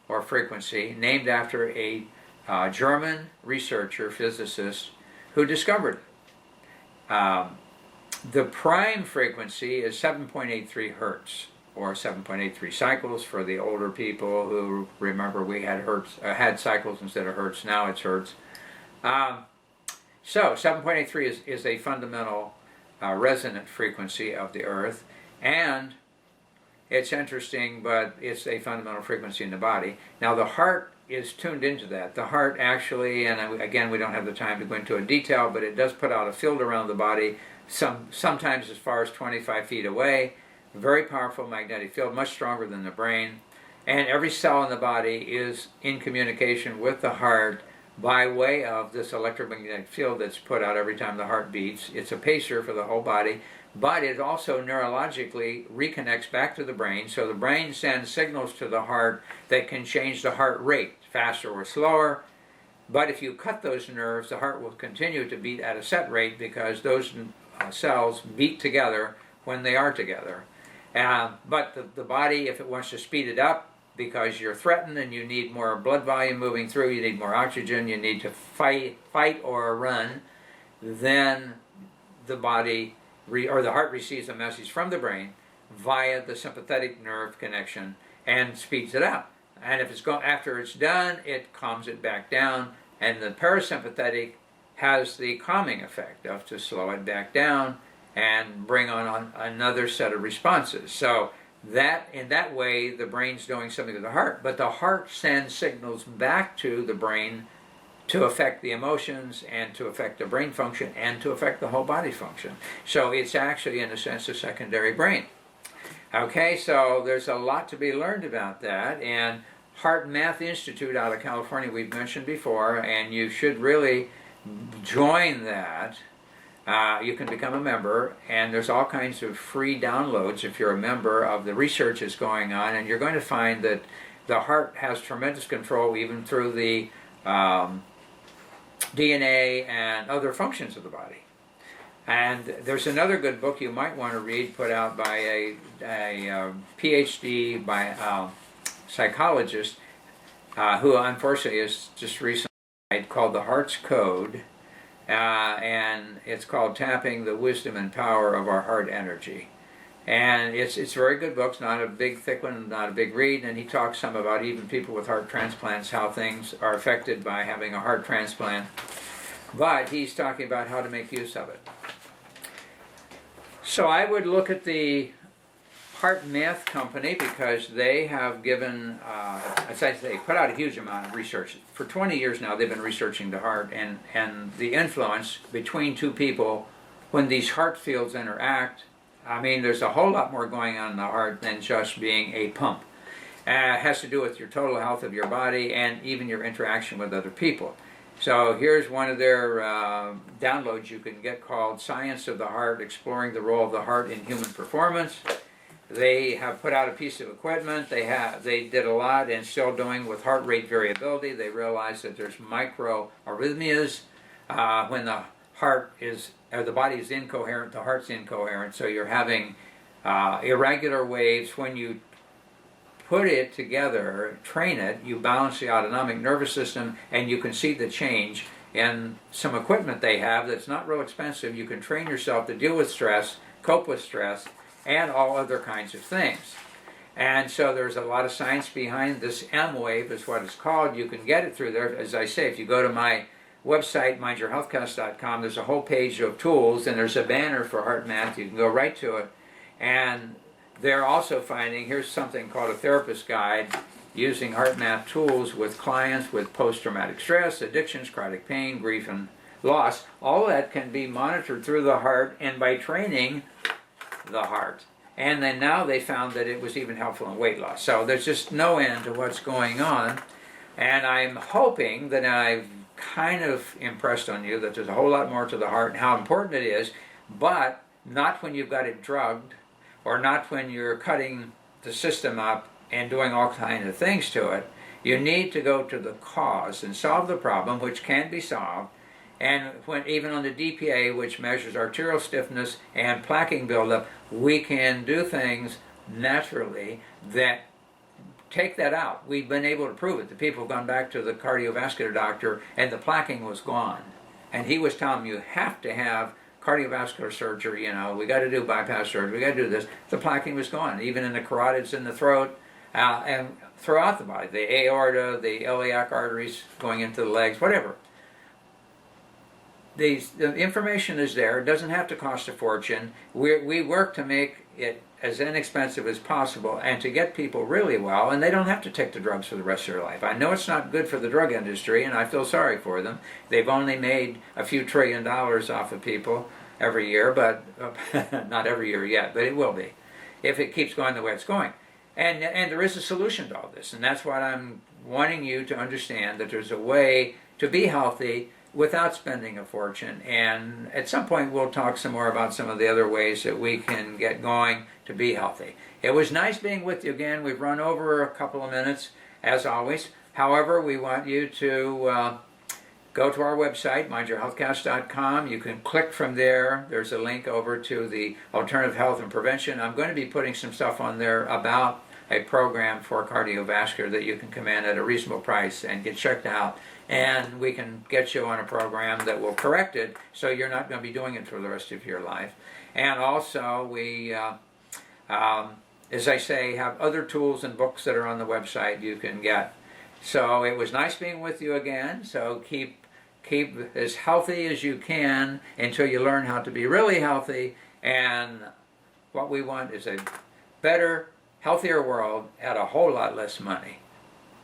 or frequency, named after a German researcher, physicist, who discovered it. The prime frequency is 7.83 hertz, or 7.83 cycles for the older people who remember we had had cycles instead of hertz. Now it's hertz. So 7.83 is a fundamental resonant frequency of the Earth, and it's interesting, but it's a fundamental frequency in the body. Now the heart is tuned into that. The heart actually, and again we don't have the time to go into a detail, but it does put out a field around the body, sometimes as far as 25 feet away. Very powerful magnetic field, much stronger than the brain. And every cell in the body is in communication with the heart by way of this electromagnetic field that's put out every time the heart beats. It's a pacer for the whole body, but it also neurologically reconnects back to the brain. So the brain sends signals to the heart that can change the heart rate, faster or slower. But if you cut those nerves, the heart will continue to beat at a set rate because those cells beat together when they are together. But the body, if it wants to speed it up because you're threatened and you need more blood volume moving through, you need more oxygen, you need to fight or run, then the body or the heart receives a message from the brain via the sympathetic nerve connection and speeds it up. And if after it's done, it calms it back down, and the parasympathetic has the calming effect of to slow it back down and bring on another set of responses. So that in that way the brain's doing something to the heart, but the heart sends signals back to the brain to affect the emotions and to affect the brain function and to affect the whole body function. So it's actually, in a sense, a secondary brain. Okay, so there's a lot to be learned about that, and Heart and Math Institute out of California we've mentioned before, and you should really join that. You can become a member, and there's all kinds of free downloads if you're a member of the research that's going on, and you're going to find that the heart has tremendous control even through the DNA and other functions of the body. And there's another good book you might want to read, put out by a PhD by psychologist who unfortunately is just recently died, called The Heart's Code, and it's called Tapping the Wisdom and Power of Our Heart Energy. And it's a very good book. It's not a big, thick one, not a big read, and he talks some about even people with heart transplants, how things are affected by having a heart transplant. But he's talking about how to make use of it. So I would look at the Heart Math Company, because they have given, as I say, put out a huge amount of research. For 20 years now, they've been researching the heart and the influence between two people when these heart fields interact. I mean, there's a whole lot more going on in the heart than just being a pump. It has to do with your total health of your body and even your interaction with other people. So here's one of their downloads you can get, called Science of the Heart, Exploring the Role of the Heart in Human Performance. They have put out a piece of equipment. They did a lot and still doing with heart rate variability. They realized that there's micro arrhythmias when the heart is, or the body is incoherent, the heart's incoherent. So you're having irregular waves. When you put it together, train it, you balance the autonomic nervous system, and you can see the change. And some equipment they have that's not real expensive, you can train yourself to deal with stress, cope with stress, and all other kinds of things. And so there's a lot of science behind this. M-Wave is what it's called. You can get it through there. As I say, if you go to my website, mindyourhealthcast.com, there's a whole page of tools, and there's a banner for Heart Math. You can go right to it. And they're also finding, here's something called a therapist guide, using Heart Math tools with clients with post-traumatic stress, addictions, chronic pain, grief, and loss. All of that can be monitored through the heart and by training the heart. And then now they found that it was even helpful in weight loss. So there's just no end to what's going on. And I'm hoping that I've kind of impressed on you that there's a whole lot more to the heart and how important it is, but not when you've got it drugged, or not when you're cutting the system up and doing all kinds of things to it. You need to go to the cause and solve the problem, which can be solved. And when even on the DPA, which measures arterial stiffness and plaquing buildup, we can do things naturally that take that out. We've been able to prove it. The people have gone back to the cardiovascular doctor, and the plaquing was gone. And he was telling them, you have to have cardiovascular surgery, we got to do bypass surgery, we got to do this. The plaquing was gone, even in the carotids in the throat, and throughout the body, the aorta, the iliac arteries going into the legs, whatever. The information is there. It doesn't have to cost a fortune. We work to make it as inexpensive as possible and to get people really well, and they don't have to take the drugs for the rest of their life. I know it's not good for the drug industry, and I feel sorry for them. They've only made a few $1 trillion off of people every year, but not every year yet, but it will be if it keeps going the way it's going. And there is a solution to all this, and that's what I'm wanting you to understand, that there's a way to be healthy without spending a fortune. And at some point we'll talk some more about some of the other ways that we can get going to be healthy. It was nice being with you again. We've run over a couple of minutes, as always. However, we want you to go to our website, mindyourhealthcast.com. You can click from there. There's a link over to the alternative health and prevention. I'm going to be putting some stuff on there about a program for cardiovascular that you can come in at a reasonable price and get checked out. And we can get you on a program that will correct it, so you're not going to be doing it for the rest of your life. And also, we, as I say, have other tools and books that are on the website you can get. So it was nice being with you again. So keep as healthy as you can until you learn how to be really healthy. And what we want is a better, healthier world at a whole lot less money.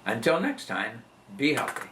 Until next time, be healthy.